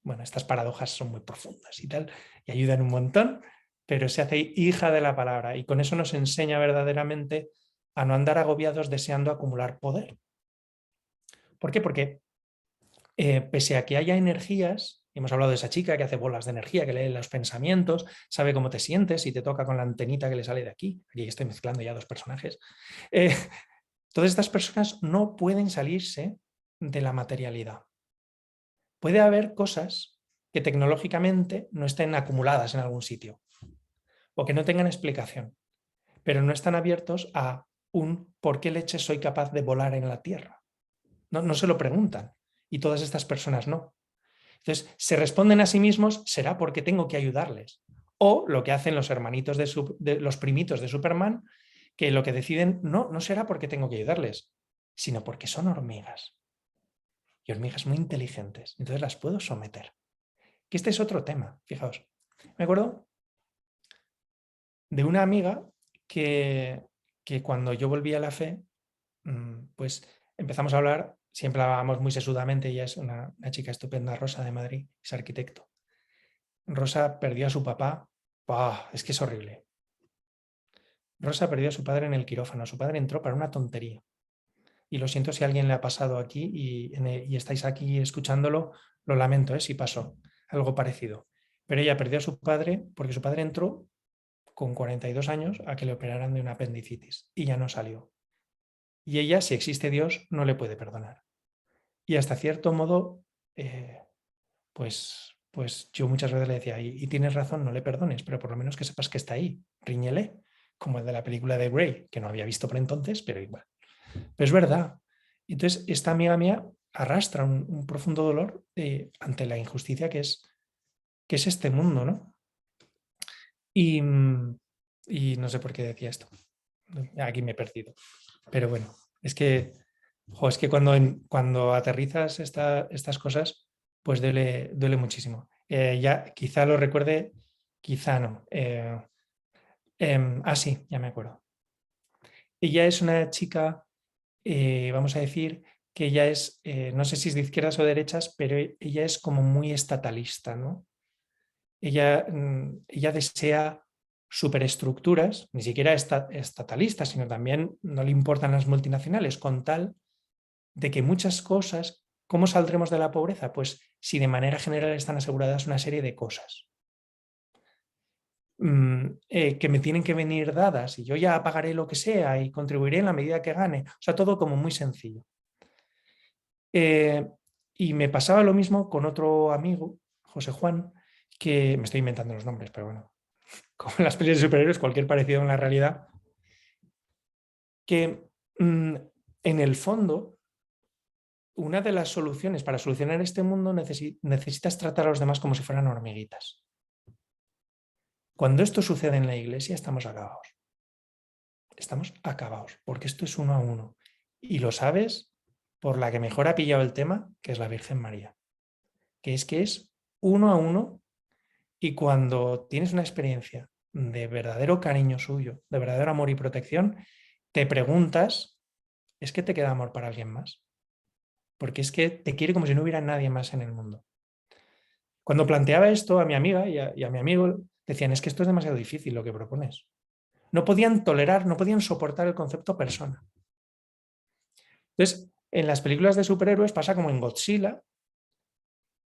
Bueno, estas paradojas son muy profundas y tal, y ayudan un montón, pero se hace hija de la palabra y con eso nos enseña verdaderamente a no andar agobiados deseando acumular poder. ¿Por qué? Porque pese a que haya energías, hemos hablado de esa chica que hace bolas de energía, que lee los pensamientos, sabe cómo te sientes y te toca con la antenita que le sale de aquí. Aquí estoy mezclando ya dos personajes. Todas estas personas no pueden salirse de la materialidad. Puede haber cosas que tecnológicamente no estén acumuladas en algún sitio o que no tengan explicación, pero no están abiertos a un ¿por qué leche soy capaz de volar en la Tierra? No se lo preguntan y todas estas personas no. Entonces, se responden a sí mismos, será porque tengo que ayudarles. O lo que hacen los hermanitos de los primitos de Superman, que lo que deciden no será porque tengo que ayudarles, sino porque son hormigas. Y hormigas muy inteligentes. Entonces las puedo someter. Que este es otro tema, fijaos. Me acuerdo de una amiga que que cuando yo volví a la fe, pues empezamos a hablar, siempre hablábamos muy sesudamente, ella es una chica estupenda, Rosa de Madrid, es arquitecto. Rosa perdió a su papá, ¡buah! Es que es horrible. Rosa perdió a su padre en el quirófano, su padre entró para una tontería. Y lo siento si a alguien le ha pasado aquí y estáis aquí escuchándolo, lo lamento, si pasó algo parecido. Pero ella perdió a su padre porque su padre entró con 42 años a que le operaran de una apendicitis y ya no salió. Y ella, si existe Dios, no le puede perdonar. Y hasta cierto modo, pues yo muchas veces le decía, y tienes razón, no le perdones, pero por lo menos que sepas que está ahí, ríñele, como el de la película de Grey, que no había visto por entonces, pero igual. Pero es verdad. Entonces, esta amiga mía arrastra un profundo dolor ante la injusticia que es este mundo, ¿no? Y, y no sé por qué decía esto. Aquí me he perdido. Pero bueno, es que, es que cuando aterrizas estas cosas, pues duele muchísimo. Ya quizá lo recuerde, quizá no. Sí, ya me acuerdo. Ella es una chica, vamos a decir, que ella es, no sé si es de izquierdas o derechas, pero ella es como muy estatalista, ¿no? Ella desea superestructuras, ni siquiera estatalistas, sino también no le importan las multinacionales, con tal de que muchas cosas, ¿cómo saldremos de la pobreza? Pues si de manera general están aseguradas una serie de cosas que me tienen que venir dadas y yo ya pagaré lo que sea y contribuiré en la medida que gane. O sea, todo como muy sencillo. Y me pasaba lo mismo con otro amigo, José Juan, que me estoy inventando los nombres, pero bueno, como en las pelis de superhéroes, cualquier parecido en la realidad, que en el fondo, una de las soluciones para solucionar este mundo necesitas tratar a los demás como si fueran hormiguitas. Cuando esto sucede en la iglesia, estamos acabados. Estamos acabados, porque esto es uno a uno. Y lo sabes por la que mejor ha pillado el tema, que es la Virgen María. Que es uno a uno, y cuando tienes una experiencia de verdadero cariño suyo, de verdadero amor y protección, te preguntas, ¿es que te queda amor para alguien más? Porque es que te quiere como si no hubiera nadie más en el mundo. Cuando planteaba esto a mi amiga y a mi amigo, decían, es que esto es demasiado difícil lo que propones. No podían tolerar, no podían soportar el concepto persona. Entonces, en las películas de superhéroes pasa como en Godzilla,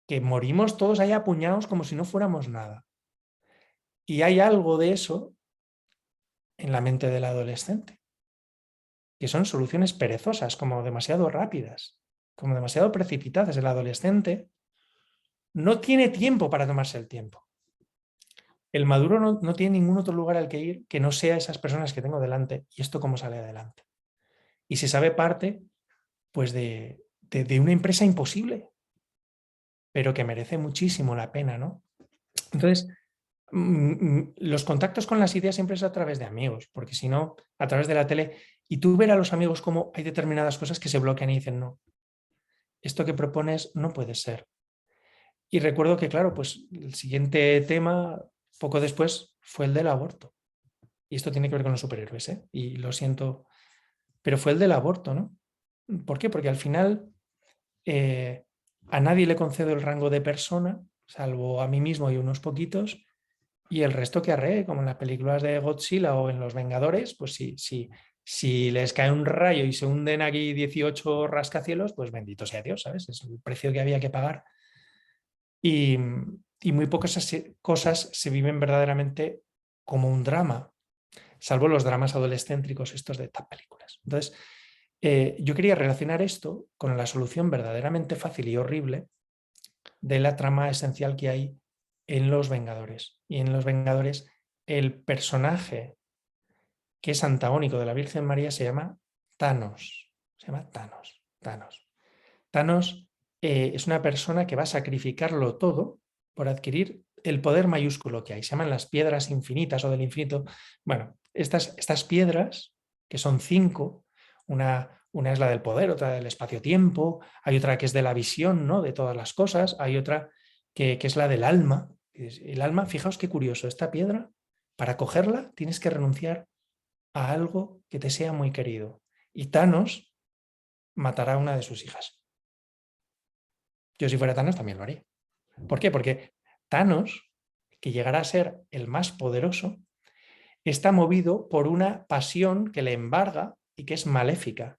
que morimos todos ahí apuñados como si no fuéramos nada. Y hay algo de eso en la mente del adolescente, que son soluciones perezosas, como demasiado rápidas, como demasiado precipitadas. El adolescente no tiene tiempo para tomarse el tiempo. El maduro no tiene ningún otro lugar al que ir que no sea esas personas que tengo delante y esto cómo sale adelante. Y se sabe parte pues de una empresa imposible, pero que merece muchísimo la pena, ¿no? Entonces, los contactos con las ideas siempre es a través de amigos, porque si no, a través de la tele, y tú ver a los amigos cómo hay determinadas cosas que se bloquean y dicen, no, esto que propones no puede ser. Y recuerdo que, claro, pues el siguiente tema, poco después, fue el del aborto. Y esto tiene que ver con los superhéroes, ¿eh? Y lo siento, pero fue el del aborto, ¿no? ¿Por qué? Porque al final a nadie le concedo el rango de persona, salvo a mí mismo y unos poquitos, y el resto que arree, como en las películas de Godzilla o en Los Vengadores, pues si les cae un rayo y se hunden aquí 18 rascacielos, pues bendito sea Dios, ¿sabes? Es el precio que había que pagar. Y, y muy pocas cosas se viven verdaderamente como un drama, salvo los dramas adolescéntricos estos de estas películas. Entonces, yo quería relacionar esto con la solución verdaderamente fácil y horrible de la trama esencial que hay en Los Vengadores. Y en Los Vengadores el personaje que es antagónico de la Virgen María se llama Thanos. Se llama Thanos. Thanos es una persona que va a sacrificarlo todo por adquirir el poder mayúsculo que hay. Se llaman las piedras infinitas o del infinito. Bueno, estas piedras, que son 5, una es la del poder, otra del espacio-tiempo, hay otra que es de la visión, ¿no?, de todas las cosas, hay otra que es la del alma. El alma, fijaos qué curioso, esta piedra, para cogerla tienes que renunciar a algo que te sea muy querido. Y Thanos matará a una de sus hijas. Yo si fuera Thanos también lo haría. ¿Por qué? Porque Thanos, que llegará a ser el más poderoso, está movido por una pasión que le embarga y que es maléfica,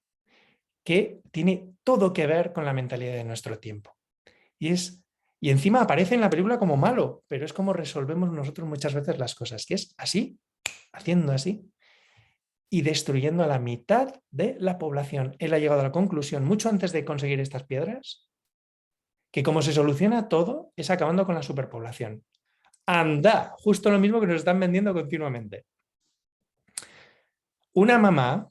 que tiene todo que ver con la mentalidad de nuestro tiempo. Y encima aparece en la película como malo, pero es como resolvemos nosotros muchas veces las cosas, que es así, haciendo así y destruyendo a la mitad de la población. Él ha llegado a la conclusión, mucho antes de conseguir estas piedras, que como se soluciona todo es acabando con la superpoblación. Anda, justo lo mismo que nos están vendiendo continuamente. Una mamá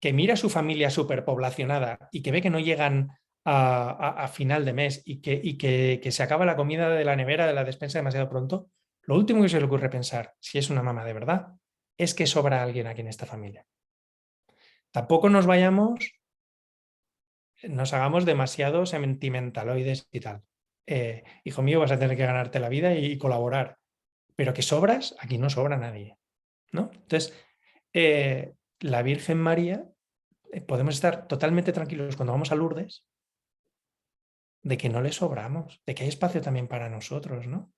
que mira a su familia superpoblacionada y que ve que no llegan a final de mes y que se acaba la comida de la nevera, de la despensa demasiado pronto, lo último que se le ocurre pensar, si es una mamá de verdad, es que sobra alguien aquí en esta familia. Tampoco nos hagamos demasiado sentimentaloides y tal. Hijo mío, vas a tener que ganarte la vida y colaborar. Pero que sobras, aquí no sobra nadie, ¿no? Entonces, la Virgen María, podemos estar totalmente tranquilos cuando vamos a Lourdes de que no le sobramos, de que hay espacio también para nosotros, ¿no?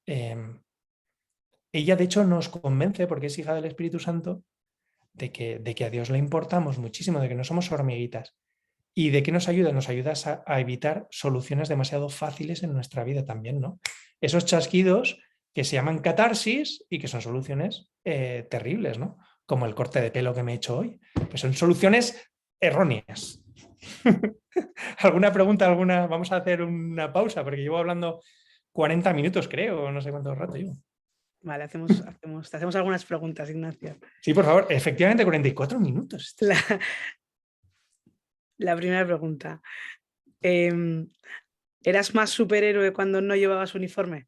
Ella, de hecho, nos convence, porque es hija del Espíritu Santo, de que a Dios le importamos muchísimo, de que no somos hormiguitas. ¿Y de qué nos ayuda? Nos ayuda a evitar soluciones demasiado fáciles en nuestra vida también, ¿no? Esos chasquidos que se llaman catarsis y que son soluciones terribles, ¿no? Como el corte de pelo que me he hecho hoy. Pues son soluciones erróneas. ¿Alguna pregunta? ¿Alguna? Vamos a hacer una pausa porque llevo hablando 40 minutos, creo, no sé cuánto rato llevo. Vale, te hacemos algunas preguntas, Ignacio. Sí, por favor, efectivamente 44 minutos. La primera pregunta. ¿Eras más superhéroe cuando no llevabas uniforme?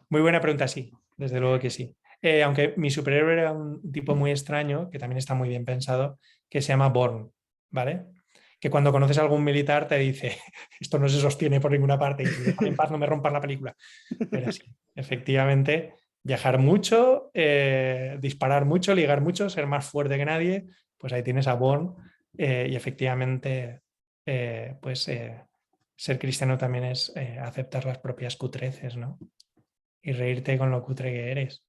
Muy buena pregunta, sí, desde luego que sí. Aunque mi superhéroe era un tipo muy extraño, que también está muy bien pensado, que se llama Bourne, ¿vale? Que cuando conoces a algún militar te dice, esto no se sostiene por ninguna parte, y déjame en paz, no me rompas la película. Pero sí, efectivamente, viajar mucho, disparar mucho, ligar mucho, ser más fuerte que nadie, pues ahí tienes a Bourne y efectivamente, ser cristiano también es aceptar las propias cutreces, ¿no? Y reírte con lo cutre que eres.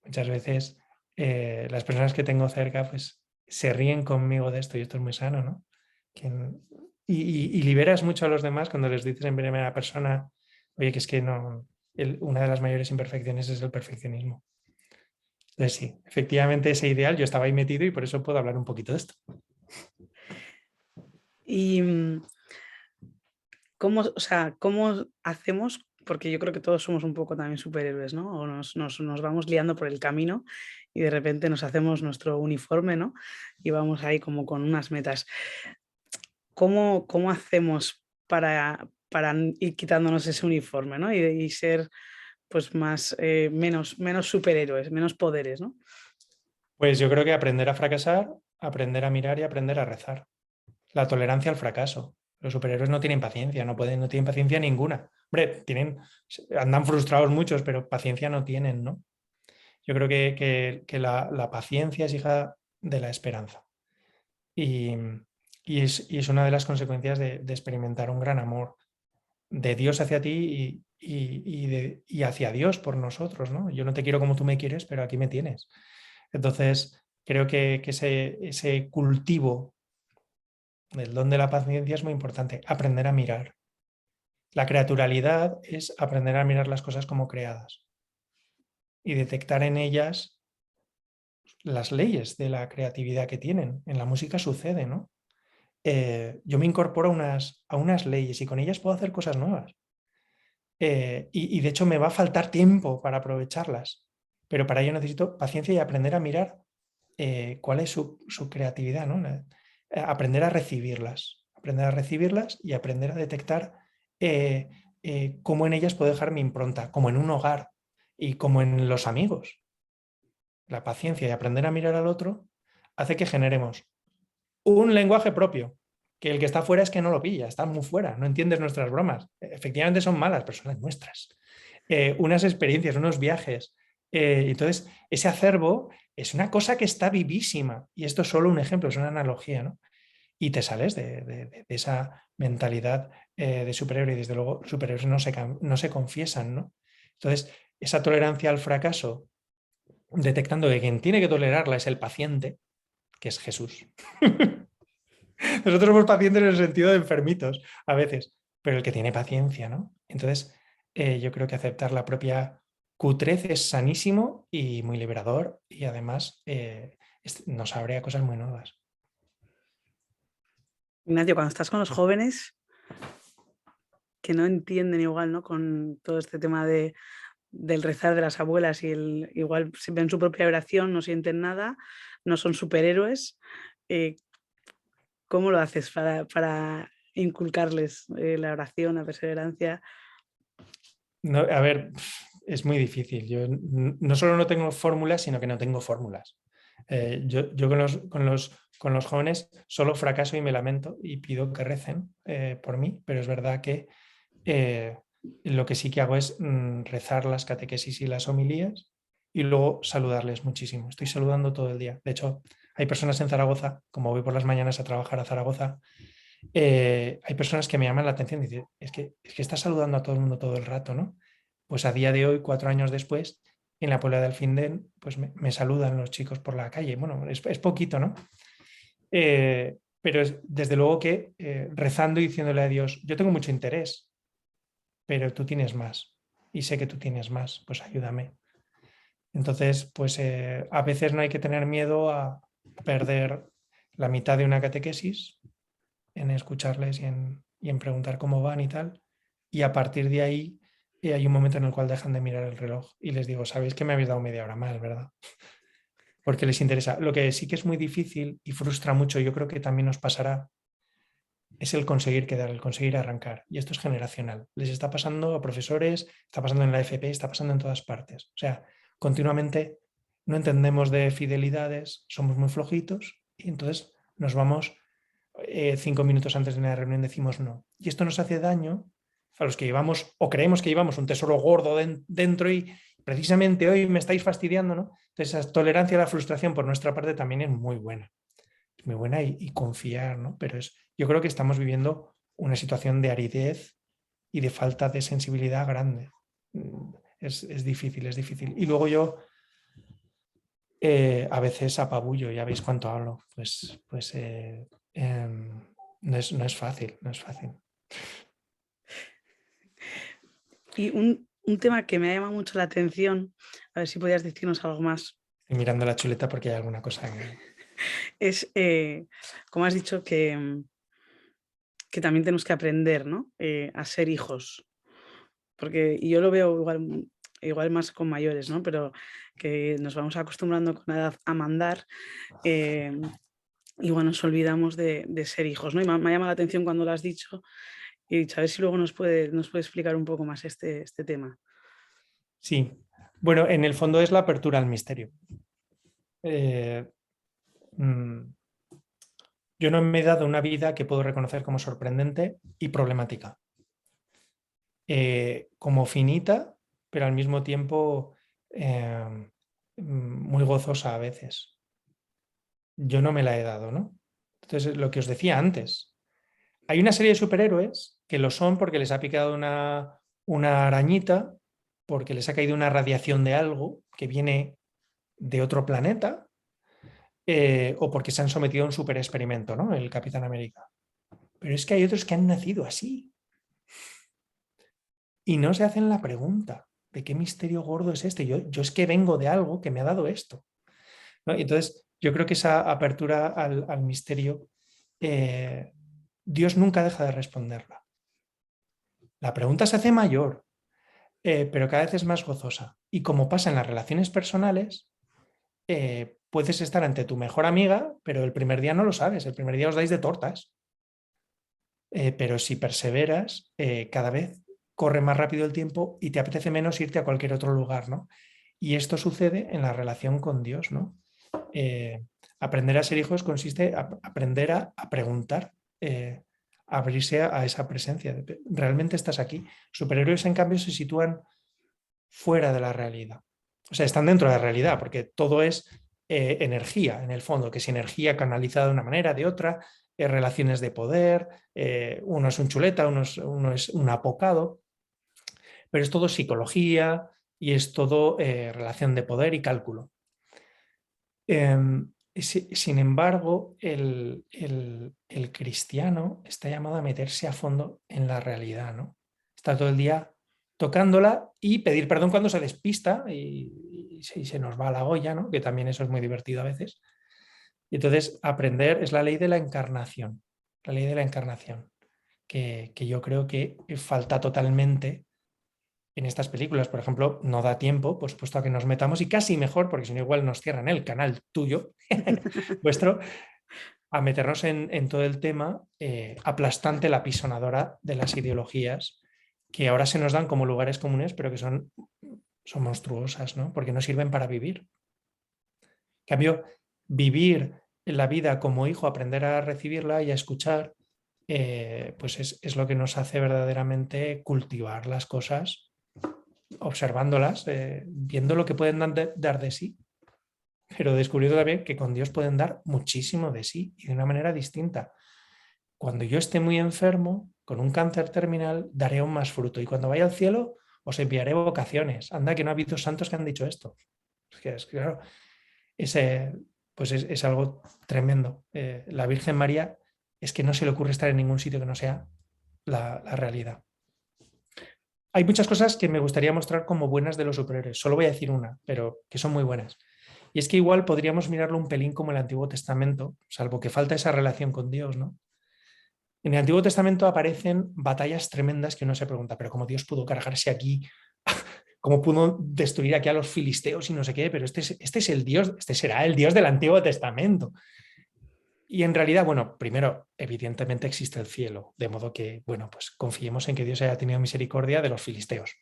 Muchas veces las personas que tengo cerca pues se ríen conmigo de esto y esto es muy sano, ¿no? Y liberas mucho a los demás cuando les dices en primera persona, oye, que es que no, una de las mayores imperfecciones es el perfeccionismo. Entonces sí, efectivamente ese ideal yo estaba ahí metido y por eso puedo hablar un poquito de esto. ¿Y cómo hacemos? Porque yo creo que todos somos un poco también superhéroes, ¿no? O nos vamos liando por el camino y de repente nos hacemos nuestro uniforme, ¿no? Y vamos ahí como con unas metas. ¿Cómo hacemos para ir quitándonos ese uniforme, ¿no? Y ser pues menos superhéroes, menos poderes, ¿no? Pues yo creo que aprender a fracasar, aprender a mirar y aprender a rezar. La tolerancia al fracaso. Los superhéroes no tienen paciencia, no tienen paciencia ninguna. Hombre, andan frustrados muchos, pero paciencia no tienen, ¿no? Yo creo que la paciencia es hija de la esperanza. Y, y es una de las consecuencias de experimentar un gran amor de Dios hacia ti y hacia Dios por nosotros, ¿no? Yo no te quiero como tú me quieres, pero aquí me tienes. Entonces, creo que ese cultivo del don de la paciencia es muy importante. Aprender a mirar. La creaturalidad es aprender a mirar las cosas como creadas y detectar en ellas las leyes de la creatividad que tienen. En la música sucede, ¿no? Yo me incorporo a unas leyes y con ellas puedo hacer cosas nuevas. Y de hecho me va a faltar tiempo para aprovecharlas, pero para ello necesito paciencia y aprender a mirar cuál es su creatividad, ¿no? Aprender a recibirlas y aprender a detectar cómo en ellas puedo dejar mi impronta, como en un hogar y como en los amigos. La paciencia y aprender a mirar al otro hace que generemos un lenguaje propio, que el que está fuera es que no lo pilla, está muy fuera, no entiendes nuestras bromas. Efectivamente son malas, pero son las nuestras. Unas experiencias, unos viajes, Entonces, ese acervo es una cosa que está vivísima. Y esto es solo un ejemplo, es una analogía, ¿no? Y te sales de esa mentalidad de superhéroe y desde luego superhéroes no se confiesan, ¿no? Entonces, esa tolerancia al fracaso, detectando que quien tiene que tolerarla es el paciente, que es Jesús. Nosotros somos pacientes en el sentido de enfermitos a veces, pero el que tiene paciencia, ¿no? Entonces, yo creo que aceptar la propia cutrez es sanísimo y muy liberador y además nos abre a cosas muy nuevas. Ignacio, cuando estás con los jóvenes que no entienden igual, ¿no? Con todo este tema del rezar de las abuelas y igual se ven su propia oración, no sienten nada, no son superhéroes. ¿Cómo lo haces para inculcarles la oración, la perseverancia? No, a ver, es muy difícil. Yo no solo no tengo fórmulas, sino que no tengo fórmulas. Yo con los jóvenes solo fracaso y me lamento y pido que recen por mí, pero es verdad que eh, lo que sí que hago es rezar las catequesis y las homilías y luego saludarles muchísimo. Estoy saludando todo el día. De hecho, hay personas en Zaragoza, como voy por las mañanas a trabajar a Zaragoza, hay personas que me llaman la atención y dicen, es que estás saludando a todo el mundo todo el rato, ¿no? Pues a día de hoy, 4 años después, en la Puebla de Alfindén, pues me saludan los chicos por la calle. Bueno, es poquito, ¿no? Pero desde luego que rezando y diciéndole a Dios, yo tengo mucho interés, pero tú tienes más y sé que tú tienes más, pues ayúdame. Entonces, pues a veces no hay que tener miedo a perder la mitad de una catequesis en escucharles y en preguntar cómo van y tal. Y a partir de ahí hay un momento en el cual dejan de mirar el reloj y les digo, sabéis que me habéis dado media hora más, ¿verdad? Porque les interesa. Lo que sí que es muy difícil y frustra mucho, yo creo que también nos pasará, es el conseguir quedar, el conseguir arrancar. Y esto es generacional. Les está pasando a profesores, está pasando en la FP, está pasando en todas partes. O sea, continuamente no entendemos de fidelidades, somos muy flojitos y entonces nos vamos 5 minutos antes de una reunión decimos no. Y esto nos hace daño a los que llevamos o creemos que llevamos un tesoro gordo dentro y precisamente hoy me estáis fastidiando, ¿no? Entonces, esa tolerancia a la frustración por nuestra parte también es muy buena. Es muy buena y confiar, ¿no? Pero yo creo que estamos viviendo una situación de aridez y de falta de sensibilidad grande. Es difícil, es difícil. Y luego yo a veces apabullo, ya veis cuánto hablo, pues no es fácil, no es fácil. Y un tema que me ha llamado mucho la atención, a ver si podías decirnos algo más, Estoy mirando la chuleta porque hay alguna cosa es, como has dicho, que también tenemos que aprender, ¿no? A ser hijos. Porque yo lo veo igual más con mayores, ¿no? Pero que nos vamos acostumbrando con la edad a mandar, y bueno, nos olvidamos de ser hijos, ¿no? Y me ha llamado la atención cuando lo has dicho y he dicho, a ver si luego nos puede explicar un poco más este tema. Sí, bueno, en el fondo es la apertura al misterio. Eh, mm, yo no me he dado una vida que puedo reconocer como sorprendente y problemática. Como finita, pero al mismo tiempo muy gozosa a veces. Yo no me la he dado, ¿no? Entonces, lo que os decía antes, hay una serie de superhéroes que lo son porque les ha picado una arañita, porque les ha caído una radiación de algo que viene de otro planeta, o porque se han sometido a un super experimento, ¿no? El Capitán América. Pero es que hay otros que han nacido así y no se hacen la pregunta de qué misterio gordo es este. Yo es que vengo de algo que me ha dado esto, ¿no? Y entonces, yo creo que esa apertura al misterio, Dios nunca deja de responderla. La pregunta se hace mayor, pero cada vez es más gozosa. Y como pasa en las relaciones personales, puedes estar ante tu mejor amiga, pero el primer día no lo sabes, el primer día os dais de tortas. Pero si perseveras, cada vez corre más rápido el tiempo y te apetece menos irte a cualquier otro lugar, ¿no? Y esto sucede en la relación con Dios, ¿no? Aprender a ser hijos consiste en aprender a preguntar, abrirse a esa presencia. ¿Realmente estás aquí? Superhéroes, en cambio, se sitúan fuera de la realidad. O sea, están dentro de la realidad, porque todo es energía, en el fondo, que es energía canalizada de una manera, de otra, relaciones de poder, uno es un chuleta, uno es un apocado, pero es todo psicología y es todo relación de poder y cálculo. Sin embargo, el cristiano está llamado a meterse a fondo en la realidad, ¿no? Está todo el día tocándola y pedir perdón cuando se despista y se nos va a la olla, ¿no? Que también eso es muy divertido a veces. Y entonces, aprender es la ley de la encarnación, la ley de la encarnación, que yo creo que falta totalmente en estas películas. Por ejemplo, no da tiempo, por supuesto, a que nos metamos, y casi mejor, porque si no igual nos cierran el canal tuyo, vuestro, a meternos en todo el tema aplastante, la pisonadora de las ideologías que ahora se nos dan como lugares comunes, pero que son monstruosas, ¿no? Porque no sirven para vivir. En cambio, vivir la vida como hijo, aprender a recibirla y a escuchar, pues es lo que nos hace verdaderamente cultivar las cosas, observándolas, viendo lo que pueden dar de sí, pero descubriendo también que con Dios pueden dar muchísimo de sí y de una manera distinta. Cuando yo esté muy enfermo, con un cáncer terminal, daré aún más fruto. Y cuando vaya al cielo, os enviaré vocaciones. Anda, que no ha habido santos que han dicho esto. Claro, ese, pues es algo tremendo. La Virgen María es que no se le ocurre estar en ningún sitio que no sea la realidad. Hay muchas cosas que me gustaría mostrar como buenas de los superhéroes. Solo voy a decir una, pero que son muy buenas. Y es que igual podríamos mirarlo un pelín como el Antiguo Testamento, salvo que falta esa relación con Dios, ¿no? En el Antiguo Testamento aparecen batallas tremendas que uno se pregunta, pero ¿cómo Dios pudo cargarse aquí? ¿Cómo pudo destruir aquí a los filisteos y no sé qué? Pero este es el Dios, este será el Dios del Antiguo Testamento. Y en realidad, bueno, primero, evidentemente existe el cielo, de modo que, bueno, pues confiemos en que Dios haya tenido misericordia de los filisteos.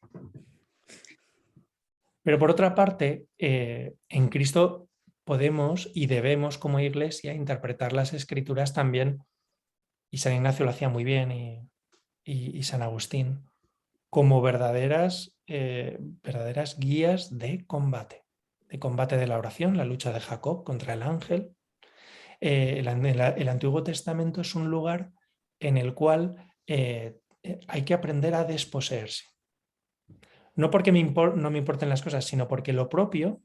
Pero por otra parte, en Cristo podemos y debemos como iglesia interpretar las escrituras también, y San Ignacio lo hacía muy bien y San Agustín, como verdaderas guías de combate de la oración, la lucha de Jacob contra el ángel. El Antiguo Testamento es un lugar en el cual hay que aprender a desposeerse. No porque no me importen las cosas, sino porque lo propio,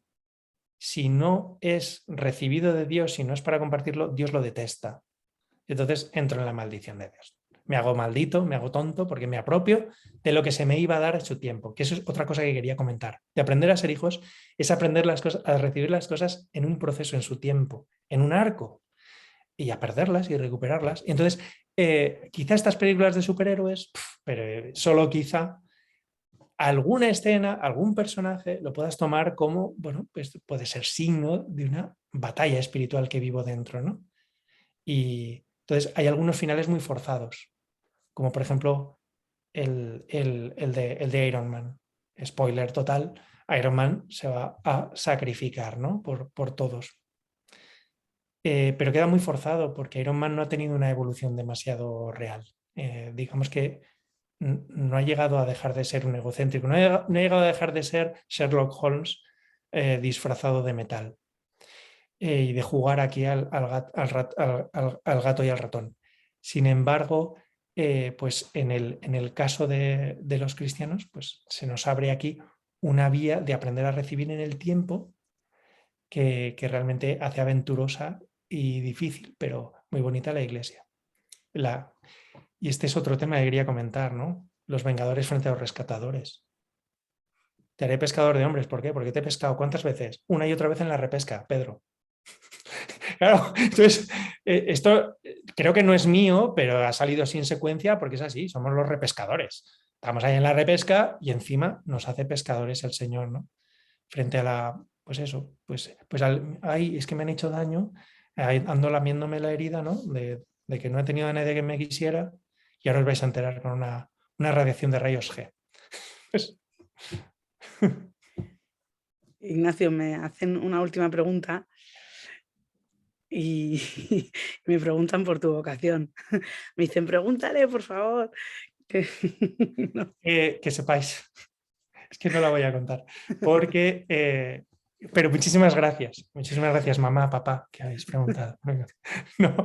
si no es recibido de Dios, si no es para compartirlo, Dios lo detesta. Entonces entro en la maldición de Dios. Me hago maldito, me hago tonto porque me apropio de lo que se me iba a dar a su tiempo, que eso es otra cosa que quería comentar. De aprender a ser hijos es aprender las cosas, a recibir las cosas en un proceso, en su tiempo, en un arco, y a perderlas y recuperarlas. Y entonces, quizá estas películas de superhéroes, pero solo quizá alguna escena, algún personaje lo puedas tomar como, bueno, pues puede ser signo de una batalla espiritual que vivo dentro, ¿no? Y entonces hay algunos finales muy forzados, como por ejemplo el de Iron Man. Spoiler total, Iron Man se va a sacrificar, ¿no? por todos. Pero queda muy forzado porque Iron Man no ha tenido una evolución demasiado real. Digamos que no ha llegado a dejar de ser un egocéntrico, no ha llegado a dejar de ser Sherlock Holmes disfrazado de metal y de jugar aquí al gato y al ratón. Sin embargo, pues en el caso de los cristianos, pues se nos abre aquí una vía de aprender a recibir en el tiempo que realmente hace aventurosa y difícil, pero muy bonita la iglesia. Y este es otro tema que quería comentar, ¿no? Los vengadores frente a los rescatadores. Te haré pescador de hombres. ¿Por qué? Porque te he pescado. ¿Cuántas veces? Una y otra vez en la repesca, Pedro. Claro, entonces, esto creo que no es mío, pero ha salido así en secuencia porque es así, somos los repescadores. Estamos ahí en la repesca y encima nos hace pescadores el Señor, ¿no? Frente a pues eso, ay, es que me han hecho daño, ando lamiéndome la herida, ¿no? De que no he tenido a nadie que me quisiera y ahora os vais a enterar con una radiación de rayos G. Pues, Ignacio, me hacen una última pregunta y me preguntan por tu vocación. Me dicen, pregúntale, por favor. No. que sepáis Es que no la voy a contar. Porque, pero muchísimas gracias, mamá, papá, que habéis preguntado. No,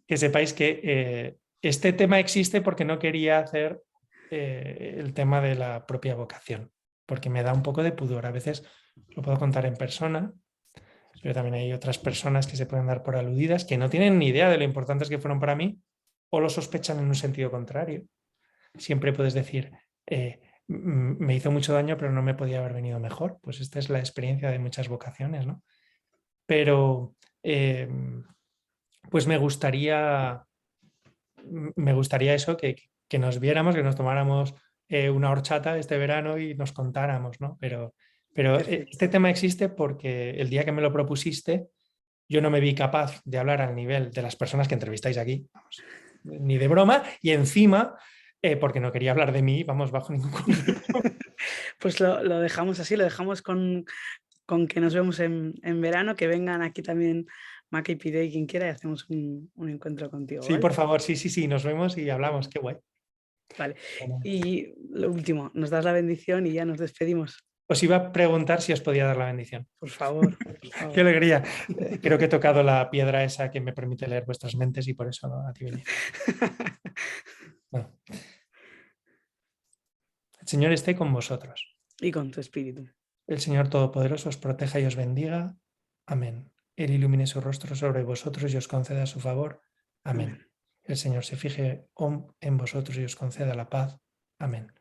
que sepáis que este tema existe porque no quería hacer el tema de la propia vocación, porque me da un poco de pudor. A veces lo puedo contar en persona, pero también hay otras personas que se pueden dar por aludidas, que no tienen ni idea de lo importantes que fueron para mí o lo sospechan en un sentido contrario. Siempre puedes decir, me hizo mucho daño, pero no me podía haber venido mejor. Pues esta es la experiencia de muchas vocaciones, ¿no? Pero pues me gustaría eso, que nos viéramos, que nos tomáramos una horchata este verano y nos contáramos, ¿no? Pero Perfecto. este tema existe porque el día que me lo propusiste, yo no me vi capaz de hablar al nivel de las personas que entrevistáis aquí, vamos, ni de broma, y encima, porque no quería hablar de mí, vamos, bajo ningún concepto. Pues lo dejamos así, lo dejamos con que nos vemos en verano, que vengan aquí también Maca y Pide y quien quiera y hacemos un encuentro contigo, Sí, ¿vale? por favor, sí, nos vemos y hablamos, qué guay. Vale. Bueno, Y lo último, nos das la bendición y ya nos despedimos. os iba a preguntar si os podía dar la bendición. Por favor, por Qué favor. alegría. Creo que he tocado la piedra esa que me permite leer vuestras mentes y por eso a ti venir. Bueno, el Señor esté con vosotros. Y con tu espíritu. El Señor Todopoderoso os proteja y os bendiga. Amén. Él ilumine su rostro sobre vosotros y os conceda su favor. Amén. Amén. El Señor se fije en vosotros y os conceda la paz. Amén.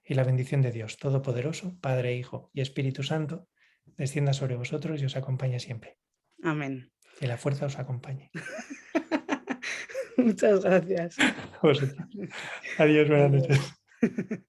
Y la bendición de Dios Todopoderoso, Padre, Hijo y Espíritu Santo, descienda sobre vosotros y os acompañe siempre. Amén. Que la fuerza os acompañe. Muchas gracias. Vosotros. Adiós, buenas noches. Adiós.